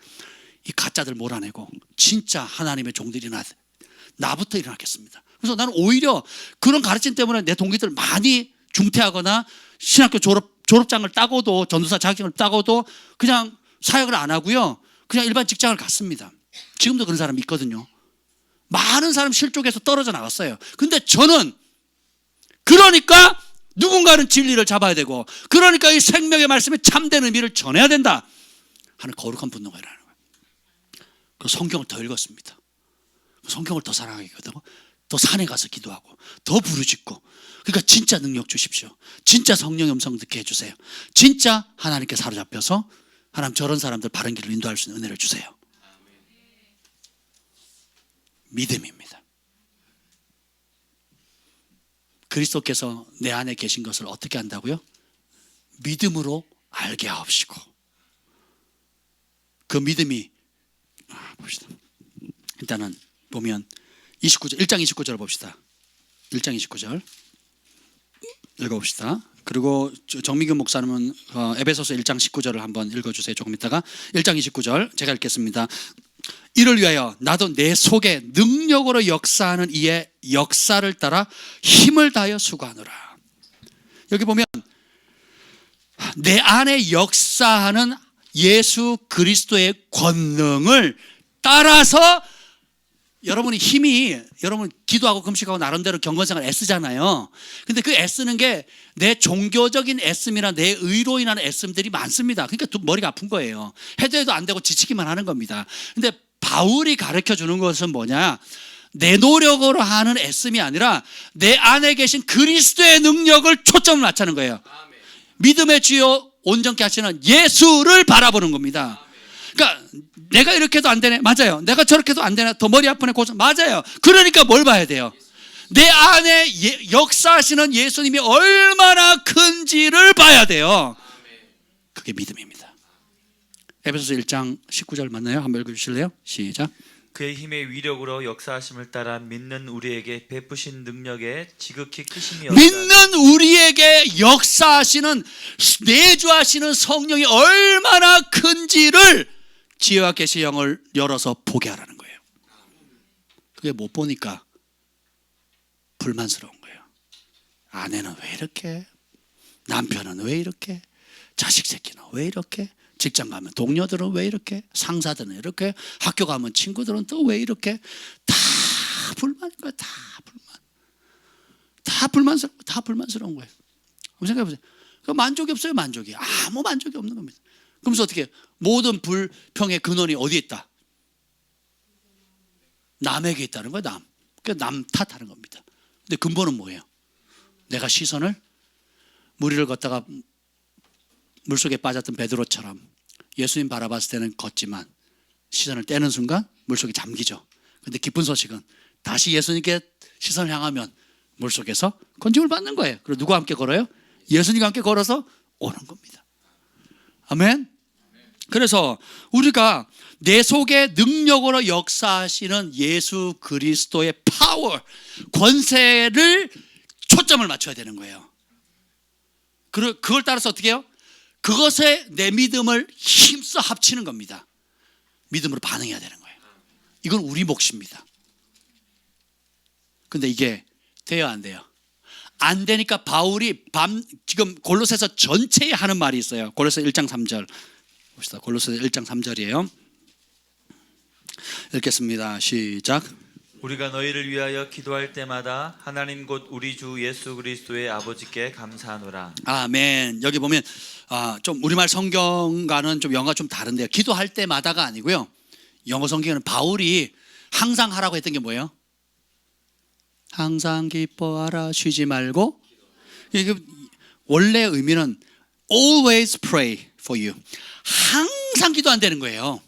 이 가짜들 몰아내고 진짜 하나님의 종들이 나부터 일어나겠습니다. 그래서 나는 오히려 그런 가르침 때문에 내 동기들 많이 중퇴하거나 신학교 졸업장을 따고도 전도사 자격을 따고도 그냥 사역을 안 하고요, 그냥 일반 직장을 갔습니다. 지금도 그런 사람이 있거든요. 많은 사람 실족해서 떨어져 나갔어요. 근데 저는 그러니까 누군가는 진리를 잡아야 되고 그러니까 이 생명의 말씀에 참된 의미를 전해야 된다 하는 거룩한 분노가 일어나는 거예요. 그 성경을 더 읽었습니다. 성경을 더 사랑하게 되고 또 산에 가서 기도하고 더 부르짖고, 그러니까 진짜 능력 주십시오. 진짜 성령의 음성 듣게 해주세요. 진짜 하나님께 사로잡혀서 하나님 저런 사람들 바른 길로 인도할 수 있는 은혜를 주세요. 믿음입니다. 그리스도께서 내 안에 계신 것을 어떻게 한다고요? 믿음으로 알게 하옵시고. 그 믿음이 봅시다. 일단은 보면 1장 29절 봅시다. 1장 29절 읽어봅시다. 그리고 정민규 목사님은 에베소서 1장 19절을 한번 읽어주세요. 조금 있다가 1장 29절 제가 읽겠습니다. 이를 위하여 나도 내 속에 능력으로 역사하는 이의 역사를 따라 힘을 다하여 수고하노라. 여기 보면 내 안에 역사하는 예수 그리스도의 권능을 따라서 여러분이 여러분 기도하고 금식하고 나름대로 경건생활 애쓰잖아요. 근데 그 애쓰는 게 내 종교적인 애씀이나 내 의로 인한 애씀들이 많습니다. 그러니까 머리가 아픈 거예요. 해도 안 되고 지치기만 하는 겁니다. 근데 바울이 가르쳐 주는 것은 뭐냐? 내 노력으로 하는 애씀이 아니라 내 안에 계신 그리스도의 능력을 초점을 맞추는 거예요. 믿음의 주요 온전케 하시는 예수를 바라보는 겁니다. 그러니까 내가 이렇게 해도 안 되네. 맞아요. 내가 저렇게 해도 안 되네. 더 머리 아프네. 고생. 맞아요. 그러니까 뭘 봐야 돼요? 내 안에 역사하시는 예수님이 얼마나 큰지를 봐야 돼요. 그게 믿음입니다. 에베소서 1장 19절 맞나요? 한번 읽어주실래요? 시작. 그의 힘의 위력으로 역사하심을 따라 믿는 우리에게 베푸신 능력에 지극히 크심이 없다. 믿는 우리에게 역사하시는 내주하시는 성령이 얼마나 큰지를 지혜와 계시의 영을 열어서 보게 하라는 거예요. 그게 못 보니까 불만스러운 거예요. 아내는 왜 이렇게? 남편은 왜 이렇게? 자식 새끼는 왜 이렇게? 직장 가면 동료들은 왜 이렇게? 상사들은 이렇게? 학교 가면 친구들은 또 왜 이렇게? 다 불만인 거예요. 다 불만스러운 거예요. 한번 생각해 보세요. 만족이 없어요. 만족이. 아무 만족이 없는 겁니다. 그러면서 어떻게 해요? 모든 불평의 근원이 어디에 있다? 남에게 있다는 거예요. 남. 그러니까 남 탓하는 겁니다. 근데 근본은 뭐예요? 내가 시선을 무리를 걷다가 물속에 빠졌던 베드로처럼 예수님 바라봤을 때는 걷지만 시선을 떼는 순간 물속에 잠기죠. 근데 기쁜 소식은 다시 예수님께 시선을 향하면 물속에서 건짐을 받는 거예요. 그리고 누구와 함께 걸어요? 예수님과 함께 걸어서 오는 겁니다. 아멘. 그래서 우리가 내 속에 능력으로 역사하시는 예수 그리스도의 파워, 권세를 초점을 맞춰야 되는 거예요. 그걸 따라서 어떻게 해요? 그것에 내 믿음을 힘써 합치는 겁니다. 믿음으로 반응해야 되는 거예요. 이건 우리 몫입니다. 근데 이게 돼요, 안 돼요? 안 되니까 바울이 지금 골로새서 전체에 하는 말이 있어요. 골로새 1장 3절 봅시다. 골로새 1장 3절이에요. 읽겠습니다. 시작. 우리가 너희를 위하여 기도할 때마다 하나님 곧 우리 주 예수 그리스도의 아버지께 감사하노라. 아멘. 여기 보면 좀 우리말 성경과는 좀 영어가 좀 다른데요. 기도할 때마다가 아니고요. 영어 성경에는 바울이 항상 하라고 했던 게 뭐예요? 항상 기뻐하라, 쉬지 말고. 이게 원래 의미는 always pray for you. 항상 기도 안 되는 거예요.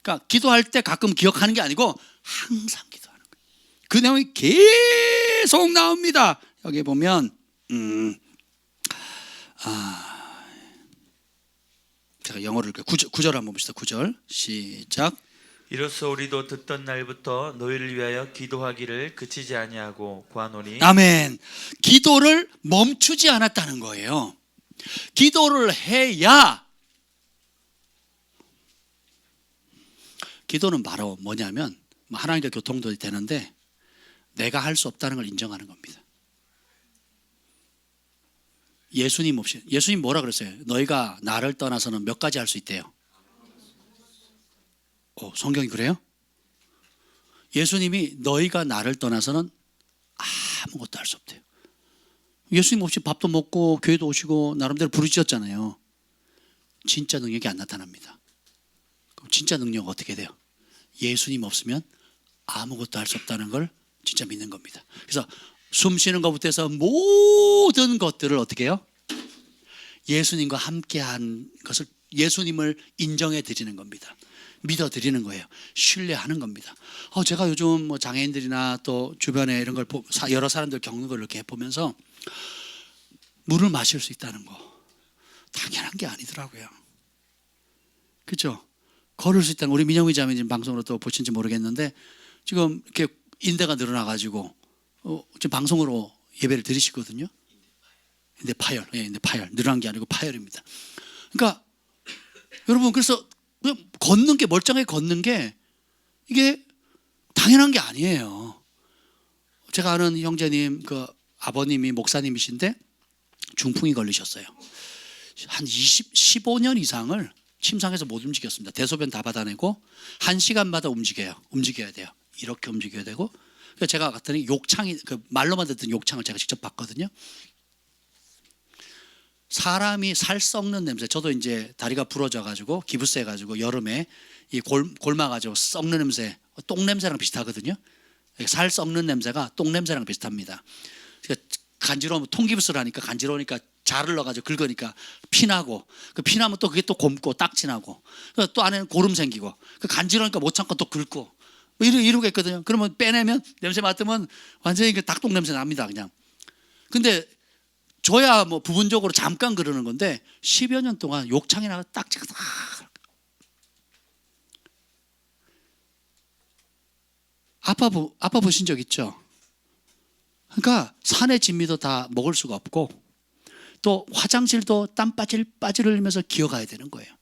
그러니까 기도할 때 가끔 기억하는 게 아니고 항상 기도하는 거예요. 그 내용이 계속 나옵니다. 여기 보면 제가 영어를 읽을게요. 9절 한번 봅시다. 9절 시작. 이로써 우리도 듣던 날부터 너희를 위하여 기도하기를 그치지 아니하고 구하노니. 아멘. 기도를 멈추지 않았다는 거예요. 기도를 해야, 기도는 바로 뭐냐면 하나님과 교통도 되는데 내가 할 수 없다는 걸 인정하는 겁니다. 예수님 없이, 예수님 뭐라 그랬어요? 너희가 나를 떠나서는 몇 가지 할 수 있대요. 성경이 그래요? 예수님이 너희가 나를 떠나서는 아무것도 할 수 없대요. 예수님 없이 밥도 먹고 교회도 오시고 나름대로 부르짖었잖아요. 진짜 능력이 안 나타납니다. 그럼 진짜 능력 어떻게 돼요? 예수님 없으면 아무것도 할 수 없다는 걸 진짜 믿는 겁니다. 그래서 숨 쉬는 것부터 해서 모든 것들을 어떻게 해요? 예수님과 함께한 것을, 예수님을 인정해 드리는 겁니다. 믿어 드리는 거예요. 신뢰하는 겁니다. 제가 요즘 뭐 장애인들이나 또 주변에 이런 걸 여러 사람들 겪는 걸 이렇게 보면서 물을 마실 수 있다는 거 당연한 게 아니더라고요. 그렇죠? 걸을 수 있다는, 우리 민영희 자매님 방송으로 또 보신지 모르겠는데 지금 이렇게 인대가 늘어나 가지고 지금 방송으로 예배를 드리시거든요. 근데 파열, 근데 파열, 늘어난 게 아니고 파열입니다. 그러니까 여러분, 그래서 걷는 게, 멀쩡하게 걷는 게 이게 당연한 게 아니에요. 제가 아는 형제님, 그 아버님이 목사님이신데 중풍이 걸리셨어요. 한 15년 이상을 침상에서 못 움직였습니다. 대소변 다 받아내고 1시간마다 움직여야 돼요. 이렇게 움직여야 되고. 그래서 제가 갔더니 욕창이, 그 말로만 듣던 욕창을 제가 직접 봤거든요. 사람이 살 썩는 냄새. 저도 이제 다리가 부러져가지고 기부스해가지고 여름에 이 골마가지고 썩는 냄새, 똥 냄새랑 비슷하거든요. 살 썩는 냄새가 똥 냄새랑 비슷합니다. 그러니까 간지러우면 통기부스를 하니까 간지러우니까 자를 넣어가지고 긁으니까 피나고, 그 피나면 또 그게 또 곪고 딱지나고, 또 안에는 고름 생기고, 그 간지러우니까 못 참고 또 긁고, 뭐 이러겠거든요. 그러면 빼내면 냄새 맡으면 완전히 그 닭똥 냄새 납니다, 그냥. 근데 저야 뭐 부분적으로 잠깐 그러는 건데 10여 년 동안 욕창이 나고 딱지가 다. 아파 보신 적 있죠? 그러니까 산의 진미도 다 먹을 수가 없고, 또 화장실도 땀 빠질 흘리면서 기어가야 되는 거예요.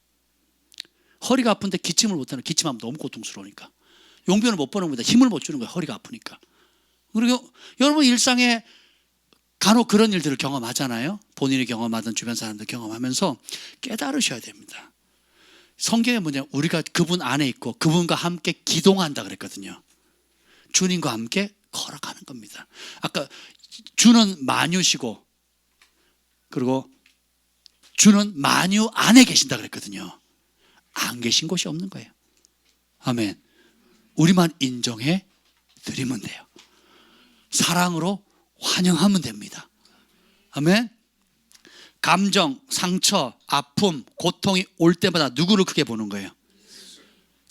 허리가 아픈데 기침을 못하는, 기침하면 너무 고통스러우니까. 용변을 못 보는 겁니다. 힘을 못 주는 거예요, 허리가 아프니까. 그리고 여러분 일상에 간혹 그런 일들을 경험하잖아요. 본인이 경험하든 주변 사람들 경험하면서 깨달으셔야 됩니다. 성경에 뭐냐, 우리가 그분 안에 있고 그분과 함께 기동한다 그랬거든요. 주님과 함께 걸어가는 겁니다. 아까 주는 만유시고, 그리고 주는 만유 안에 계신다 그랬거든요. 안 계신 곳이 없는 거예요. 아멘. 우리만 인정해 드리면 돼요. 사랑으로 환영하면 됩니다. 아멘. 감정, 상처, 아픔, 고통이 올 때마다 누구를 크게 보는 거예요?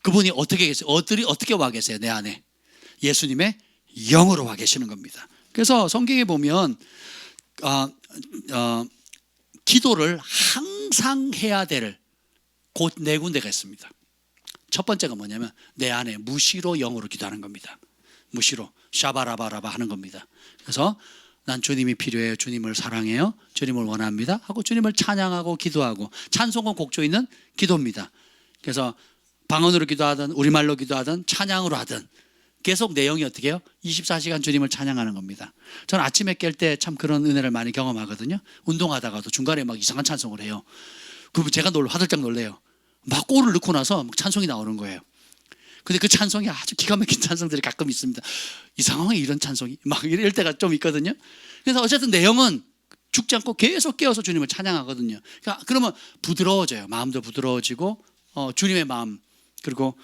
그분이 어떻게 계세요? 어떻게 와 계세요? 내 안에 예수님의 영으로 와 계시는 겁니다. 그래서 성경에 보면 기도를 항상 해야 될 곳 네 군데가 있습니다. 첫 번째가 뭐냐면 내 안에 무시로 영으로 기도하는 겁니다. 무시로 샤바라바라바 하는 겁니다. 그래서 난 주님이 필요해요, 주님을 사랑해요, 주님을 원합니다 하고 주님을 찬양하고 기도하고, 찬송은 곡조 있는 기도입니다. 그래서 방언으로 기도하든 우리말로 기도하든 찬양으로 하든 계속 내용이 어떻게 해요? 24시간 주님을 찬양하는 겁니다. 저는 아침에 깰 때 참 그런 은혜를 많이 경험하거든요. 운동하다가도 중간에 막 이상한 찬송을 해요. 그럼 제가 화들짝 놀래요. 막 골을 넣고 나서 찬송이 나오는 거예요. 근데 그 찬송이 아주 기가 막힌 찬송들이 가끔 있습니다. 이 상황에 이런 찬송이 막 이럴 때가 좀 있거든요. 그래서 어쨌든 내용은 죽지 않고 계속 깨어서 주님을 찬양하거든요. 그러니까 그러면 부드러워져요. 마음도 부드러워지고 주님의 마음, 그리고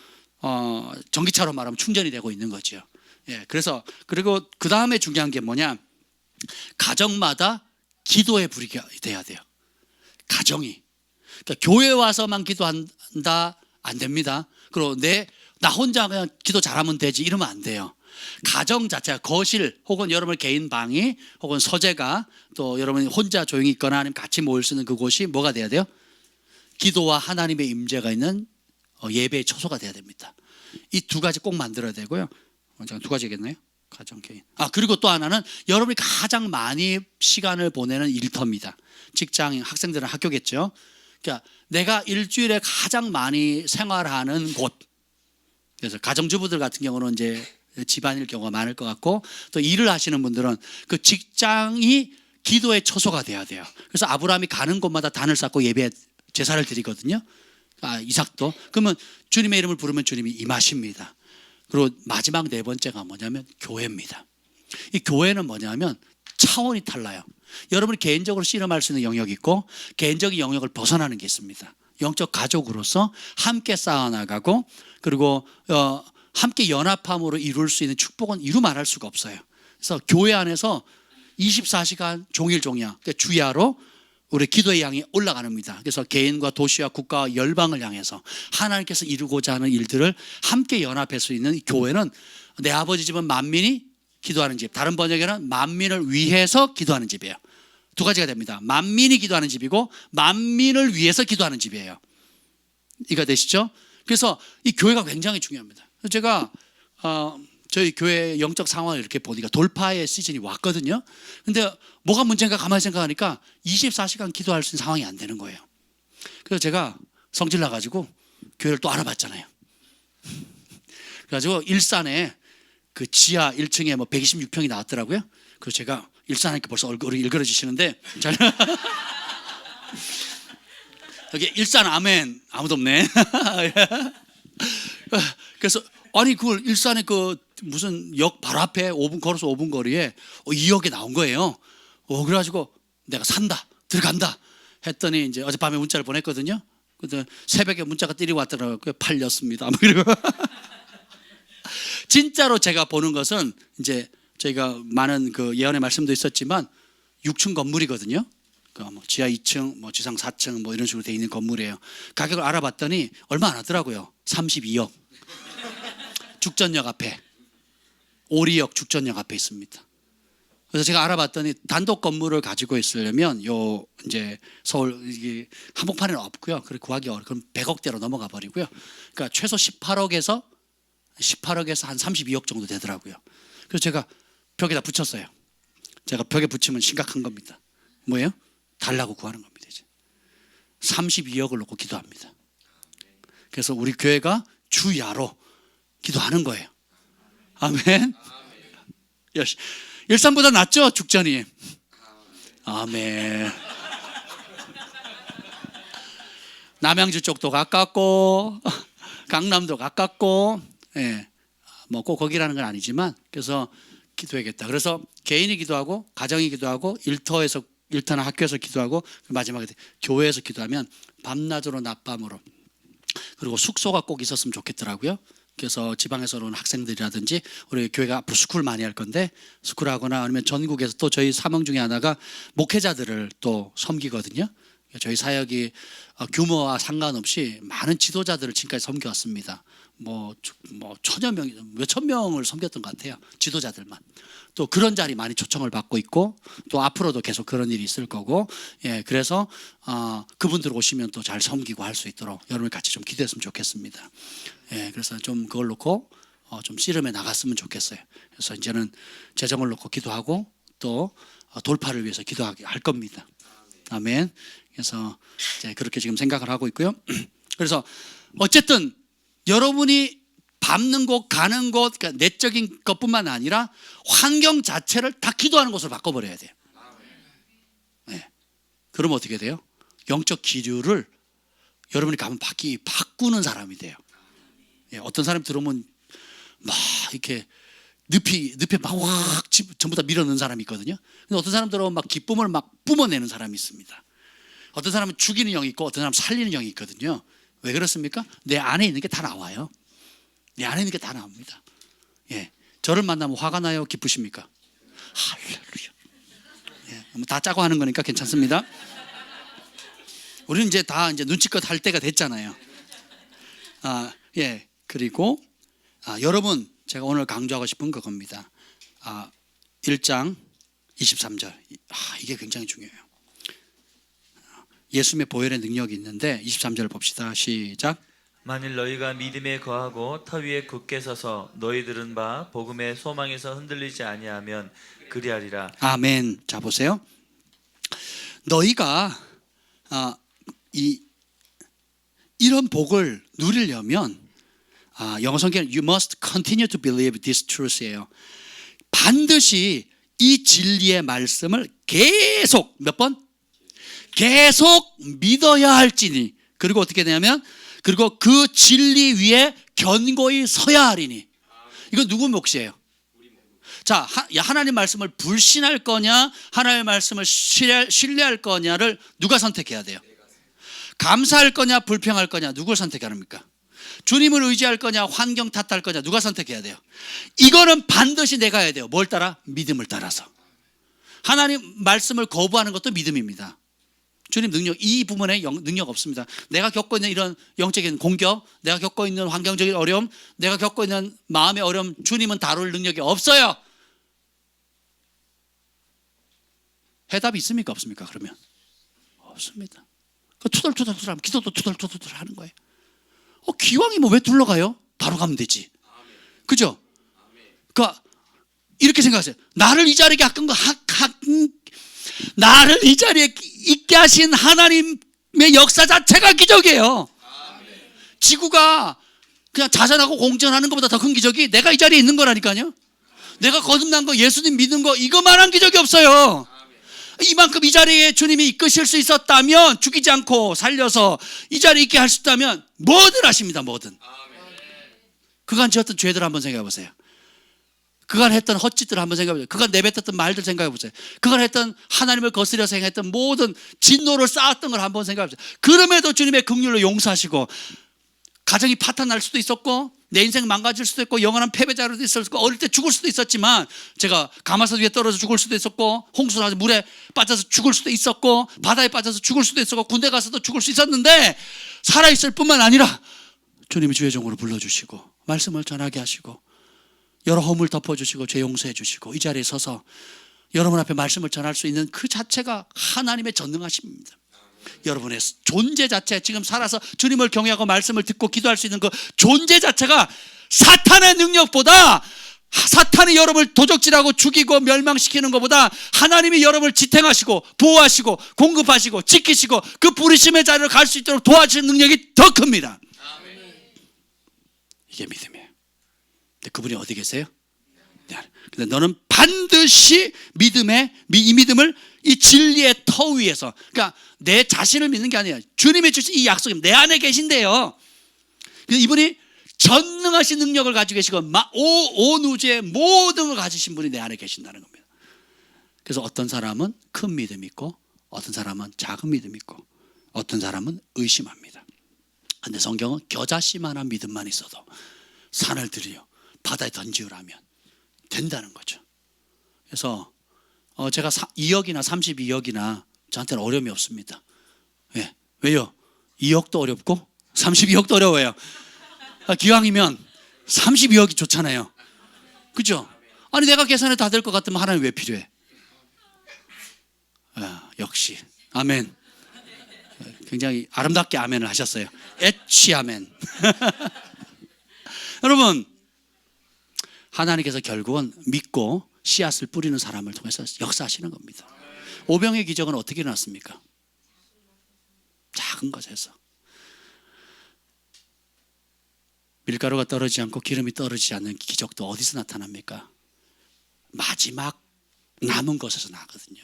전기차로 말하면 충전이 되고 있는 거죠. 예, 그래서 그리고 그 다음에 중요한 게 뭐냐? 가정마다 기도의 불이 돼야 돼요. 가정이. 그러니까 교회 와서만 기도한다 안 됩니다. 그리고 나 혼자 그냥 기도 잘하면 되지 이러면 안 돼요. 가정 자체가, 거실 혹은 여러분의 개인 방이 혹은 서재가, 또 여러분이 혼자 조용히 있거나 아니면 같이 모일 수 있는 그곳이 뭐가 돼야 돼요? 기도와 하나님의 임재가 있는 예배의 처소가 돼야 됩니다. 이 두 가지 꼭 만들어야 되고요. 두 가지겠네요. 가정, 개인. 그리고 또 하나는 여러분이 가장 많이 시간을 보내는 일터입니다. 직장, 학생들은 학교겠죠. 그러니까 내가 일주일에 가장 많이 생활하는 곳. 그래서 가정주부들 같은 경우는 이제 집안일 경우가 많을 것 같고, 또 일을 하시는 분들은 그 직장이 기도의 처소가 돼야 돼요. 그래서 아브라함이 가는 곳마다 단을 쌓고 예배 제사를 드리거든요. 이삭도. 그러면 주님의 이름을 부르면 주님이 임하십니다. 그리고 마지막 네 번째가 뭐냐면 교회입니다. 이 교회는 뭐냐면 차원이 달라요. 여러분이 개인적으로 씨름할 수 있는 영역이 있고 개인적인 영역을 벗어나는 게 있습니다. 영적 가족으로서 함께 쌓아나가고, 그리고 함께 연합함으로 이룰 수 있는 축복은 이루 말할 수가 없어요. 그래서 교회 안에서 24시간 종일 종야, 그러니까 주야로 우리 기도의 양이 올라가는 겁니다. 그래서 개인과 도시와 국가와 열방을 향해서 하나님께서 이루고자 하는 일들을 함께 연합할 수 있는 교회는, 내 아버지 집은 만민이 기도하는 집, 다른 번역에는 만민을 위해서 기도하는 집이에요. 두 가지가 됩니다. 만민이 기도하는 집이고 만민을 위해서 기도하는 집이에요. 이해가 되시죠? 그래서 이 교회가 굉장히 중요합니다. 제가 저희 교회 영적 상황을 이렇게 보니까 돌파의 시즌이 왔거든요. 근데 뭐가 문제인가 가만히 생각하니까 24시간 기도할 수 있는 상황이 안 되는 거예요. 그래서 제가 성질 나가지고 교회를 또 알아봤잖아요. 그래가지고 일산에 그 지하 1층에 뭐 126평이 나왔더라고요. 그래서 제가 일산하니까 벌써 얼굴이 일그러지시는데 여기 일산 아멘 아무도 없네. 그래서 아니 그걸 일산에 그 무슨 역 바로 앞에 5분 걸어서 5분 거리에 2억에 나온 거예요. 그래가지고 내가 산다 들어간다 했더니 이제 어젯밤에 문자를 보냈거든요. 근데 새벽에 문자가 뛰리고 왔더라고요. 팔렸습니다. 뭐 이러고. 진짜로 제가 보는 것은 이제 저희가 많은 그 예언의 말씀도 있었지만 6층 건물이거든요. 뭐 지하 2층, 뭐 지상 4층 뭐 이런 식으로 돼 있는 건물이에요. 가격을 알아봤더니 얼마 안 하더라고요. 32억. 죽전역 앞에 오리역 죽전역 앞에 있습니다. 그래서 제가 알아봤더니 단독 건물을 가지고 있으려면 요 이제 서울 이게 한복판에는 없고요. 그래 구하기 어려. 그럼 100억대로 넘어가 버리고요. 그러니까 최소 18억에서 한 32억 정도 되더라고요. 그래서 제가 벽에다 붙였어요. 제가 벽에 붙이면 심각한 겁니다. 뭐예요? 달라고 구하는 겁니다. 이제 32억을 놓고 기도합니다. 그래서 우리 교회가 주야로 기도하는 거예요. 아멘. 여시. 일산보다 낫죠? 죽전이. 아멘. 남양주 쪽도 가깝고 강남도 가깝고 예. 뭐 꼭 거기라는 건 아니지만 그래서 기도해야겠다. 그래서 개인이 기도하고 가정이 기도하고 일터나 학교에서 기도하고 마지막에 교회에서 기도하면 밤낮으로 낮밤으로 그리고 숙소가 꼭 있었으면 좋겠더라고요. 그래서 지방에서 온 학생들이라든지 우리 교회가 앞으로 스쿨 많이 할 건데 스쿨하거나 아니면 전국에서 또 저희 사명 중에 하나가 목회자들을 또 섬기거든요. 저희 사역이 규모와 상관없이 많은 지도자들을 지금까지 섬겨왔습니다. 뭐 천여 명, 몇천 명을 섬겼던 것 같아요. 지도자들만. 또 그런 자리 많이 초청을 받고 있고 또 앞으로도 계속 그런 일이 있을 거고 예, 그래서 그분들 오시면 또 잘 섬기고 할 수 있도록 여러분 같이 좀 기도했으면 좋겠습니다. 예, 그래서 좀 그걸 놓고 좀 씨름해 나갔으면 좋겠어요. 그래서 이제는 재정을 놓고 기도하고 또 돌파를 위해서 기도하게 할 겁니다. 아멘. 그래서 이제 그렇게 지금 생각을 하고 있고요. 그래서 어쨌든 여러분이 밟는 곳, 가는 곳, 그러니까 내적인 것뿐만 아니라 환경 자체를 다 기도하는 곳으로 바꿔버려야 돼요. 네. 그러면 어떻게 돼요? 영적 기류를 여러분이 가면 바꾸는 사람이 돼요. 예, 어떤 사람이 들어오면 막 이렇게 늪에 막 확 전부 다 밀어넣는 사람이 있거든요. 근데 어떤 사람 들어오면 막 기쁨을 막 뿜어내는 사람이 있습니다. 어떤 사람은 죽이는 영이 있고 어떤 사람은 살리는 영이 있거든요. 왜 그렇습니까? 내 안에 있는 게 다 나와요. 내 안에 있는 게 다 나옵니다. 예, 저를 만나면 화가 나요? 기쁘십니까? 할렐루야. 예, 다 짜고 하는 거니까 괜찮습니다. 우리는 이제 다 이제 눈치껏 할 때가 됐잖아요. 예, 그리고 여러분 제가 오늘 강조하고 싶은 그겁니다. 1장 23절. 이게 굉장히 중요해요. 예수님의 보혈의 능력이 있는데 23절 봅시다. 시작. 만일 너희가 믿음에 거하고 터 위에 굳게 서서 너희들은 바 복음의 소망에서 흔들리지 아니하면 그리하리라. 아멘. 자 보세요. 너희가 이런 복을 누리려면 영어 성경은 You must continue to believe this truth예요. 반드시 이 진리의 말씀을 계속 몇 번? 계속 믿어야 할지니. 그리고 어떻게 되냐면 그리고 그 진리 위에 견고히 서야 하리니. 이건 누구 몫이에요? 자, 하나님 말씀을 불신할 거냐 하나님의 말씀을 신뢰할 거냐를 누가 선택해야 돼요? 감사할 거냐 불평할 거냐 누굴 선택합니까? 주님을 의지할 거냐 환경 탓할 거냐 누가 선택해야 돼요? 이거는 반드시 내가 해야 돼요. 뭘 따라? 믿음을 따라서. 하나님 말씀을 거부하는 것도 믿음입니다. 주님 능력, 이 부분에 능력 없습니다. 내가 겪고 있는 이런 영적인 공격, 내가 겪고 있는 환경적인 어려움, 내가 겪고 있는 마음의 어려움, 주님은 다룰 능력이 없어요. 해답이 있습니까? 없습니까? 그러면 없습니다. 그 투덜투덜하면 기도도 투덜투덜 하는 거예요. 기왕이 뭐 왜 둘러가요? 바로 가면 되지. 그죠? 그러니까 이렇게 생각하세요. 나를 이 자리에 나를 이 자리에 있게 하신 하나님의 역사 자체가 기적이에요. 지구가 그냥 자전하고 공전하는 것보다 더 큰 기적이 내가 이 자리에 있는 거라니까요. 내가 거듭난 거, 예수님 믿는 거, 이거만한 기적이 없어요. 이만큼 이 자리에 주님이 이끄실 수 있었다면, 죽이지 않고 살려서 이 자리에 있게 할 수 있다면 뭐든 하십니다. 뭐든. 그간 지었던 죄들 한번 생각해 보세요. 그간 했던 헛짓들 한번 생각해 보세요. 그간 내뱉었던 말들 생각해 보세요. 그간 했던 하나님을 거스려서 행했던 모든 진노를 쌓았던 걸 한번 생각해 보세요. 그럼에도 주님의 긍휼로 용서하시고, 가정이 파탄날 수도 있었고, 내 인생 망가질 수도 있고, 영원한 패배자로도 있었고, 어릴 때 죽을 수도 있었지만, 제가 가마솥 위에 떨어져 죽을 수도 있었고, 홍수 나서 물에 빠져서 죽을 수도 있었고, 바다에 빠져서 죽을 수도 있었고, 군대 가서도 죽을 수 있었는데, 살아있을 뿐만 아니라 주님이 주의 종으로 불러주시고 말씀을 전하게 하시고 여러 허물 덮어주시고 죄 용서해 주시고 이 자리에 서서 여러분 앞에 말씀을 전할 수 있는 그 자체가 하나님의 전능하심입니다. 여러분의 존재 자체, 지금 살아서 주님을 경외하고 말씀을 듣고 기도할 수 있는 그 존재 자체가 사탄의 능력보다, 사탄이 여러분을 도적질하고 죽이고 멸망시키는 것보다 하나님이 여러분을 지탱하시고 보호하시고 공급하시고 지키시고 그 부르심의 자리로 갈 수 있도록 도와주시는 능력이 더 큽니다. 이게 믿음이에요. 근데 그분이 어디 계세요? 근데 너는 반드시 이 믿음을 이 진리의 터 위에서, 그러니까 내 자신을 믿는 게 아니에요. 주님이 주신 이 약속이 내 안에 계신데요. 이분이 전능하신 능력을 가지고 계시고 온 우주의 모든 걸 가지신 분이 내 안에 계신다는 겁니다. 그래서 어떤 사람은 큰 믿음이 있고, 어떤 사람은 작은 믿음이 있고, 어떤 사람은 의심합니다. 그런데 성경은 겨자씨만한 믿음만 있어도 산을 들여 바다에 던지우라면 된다는 거죠. 그래서 제가 2억이나 32억이나 저한테는 어려움이 없습니다. 왜? 왜요? 2억도 어렵고 32억도 어려워요. 기왕이면 32억이 좋잖아요. 그죠? 아니 내가 계산해 다 될 것 같으면 하나님 왜 필요해? 역시 아멘. 굉장히 아름답게 아멘을 하셨어요. 애취 아멘. 여러분, 하나님께서 결국은 믿고 씨앗을 뿌리는 사람을 통해서 역사하시는 겁니다. 오병의 기적은 어떻게 일어났습니까? 작은 것에서. 밀가루가 떨어지지 않고 기름이 떨어지지 않는 기적도 어디서 나타납니까? 마지막 남은 것에서 나거든요.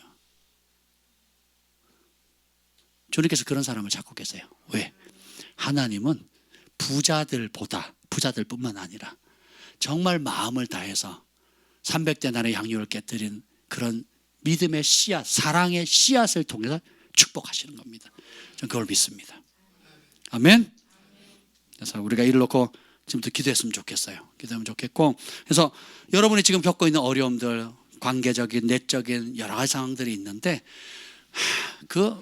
주님께서 그런 사람을 찾고 계세요. 왜? 하나님은 부자들뿐만 아니라 정말 마음을 다해서 300데나리의 양육을 깨뜨린 그런 믿음의 씨앗, 사랑의 씨앗을 통해서 축복하시는 겁니다. 저는 그걸 믿습니다. 아멘. 그래서 우리가 이를 놓고 지금부터 기도했으면 좋겠어요. 기도하면 좋겠고, 그래서 여러분이 지금 겪고 있는 어려움들, 관계적인, 내적인 여러 가지 상황들이 있는데, 그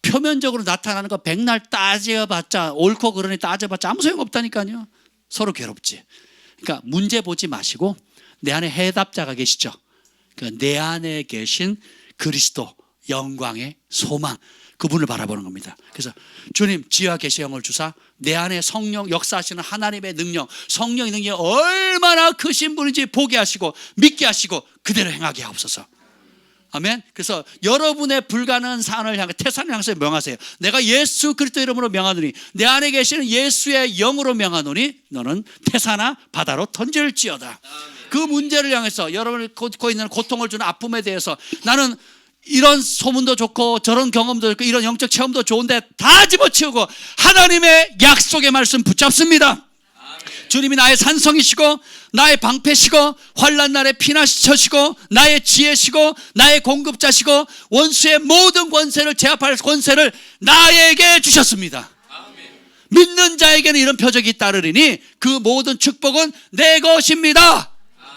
표면적으로 나타나는 거 백날 따져봤자, 옳고 그러니 따져봤자 아무 소용없다니까요. 서로 괴롭지. 그러니까 문제 보지 마시고 내 안에 해답자가 계시죠. 그러니까 내 안에 계신 그리스도 영광의 소망, 그분을 바라보는 겁니다. 그래서 주님 지혜와 계시의 영을 주사 내 안에 성령 역사하시는 하나님의 능력, 성령의 능력이 얼마나 크신 분인지 보게 하시고 믿게 하시고 그대로 행하게 하옵소서. 아멘. 그래서 여러분의 불가능한 산을 향해 태산을 향해서 명하세요. 내가 예수 그리스도 이름으로 명하노니, 내 안에 계시는 예수의 영으로 명하노니 너는 태산아 바다로 던질지어다. 그 문제를 향해서 여러분이 겪고 있는 고통을 주는 아픔에 대해서 나는 이런 소문도 좋고 저런 경험도 좋고 이런 영적 체험도 좋은데 다 집어치우고 하나님의 약속의 말씀 붙잡습니다. 주님이 나의 산성이시고 나의 방패시고 환난 날에 피난처시고 나의 지혜시고 나의 공급자시고 원수의 모든 권세를 제압할 권세를 나에게 주셨습니다. 믿는 자에게는 이런 표적이 따르리니 그 모든 축복은 내 것입니다.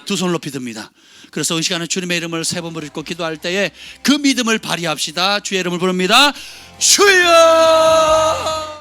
두 손 높이 듭니다. 그래서 이 시간에 주님의 이름을 세 번 부르고 기도할 때에 그 믿음을 발휘합시다. 주의 이름을 부릅니다. 주여.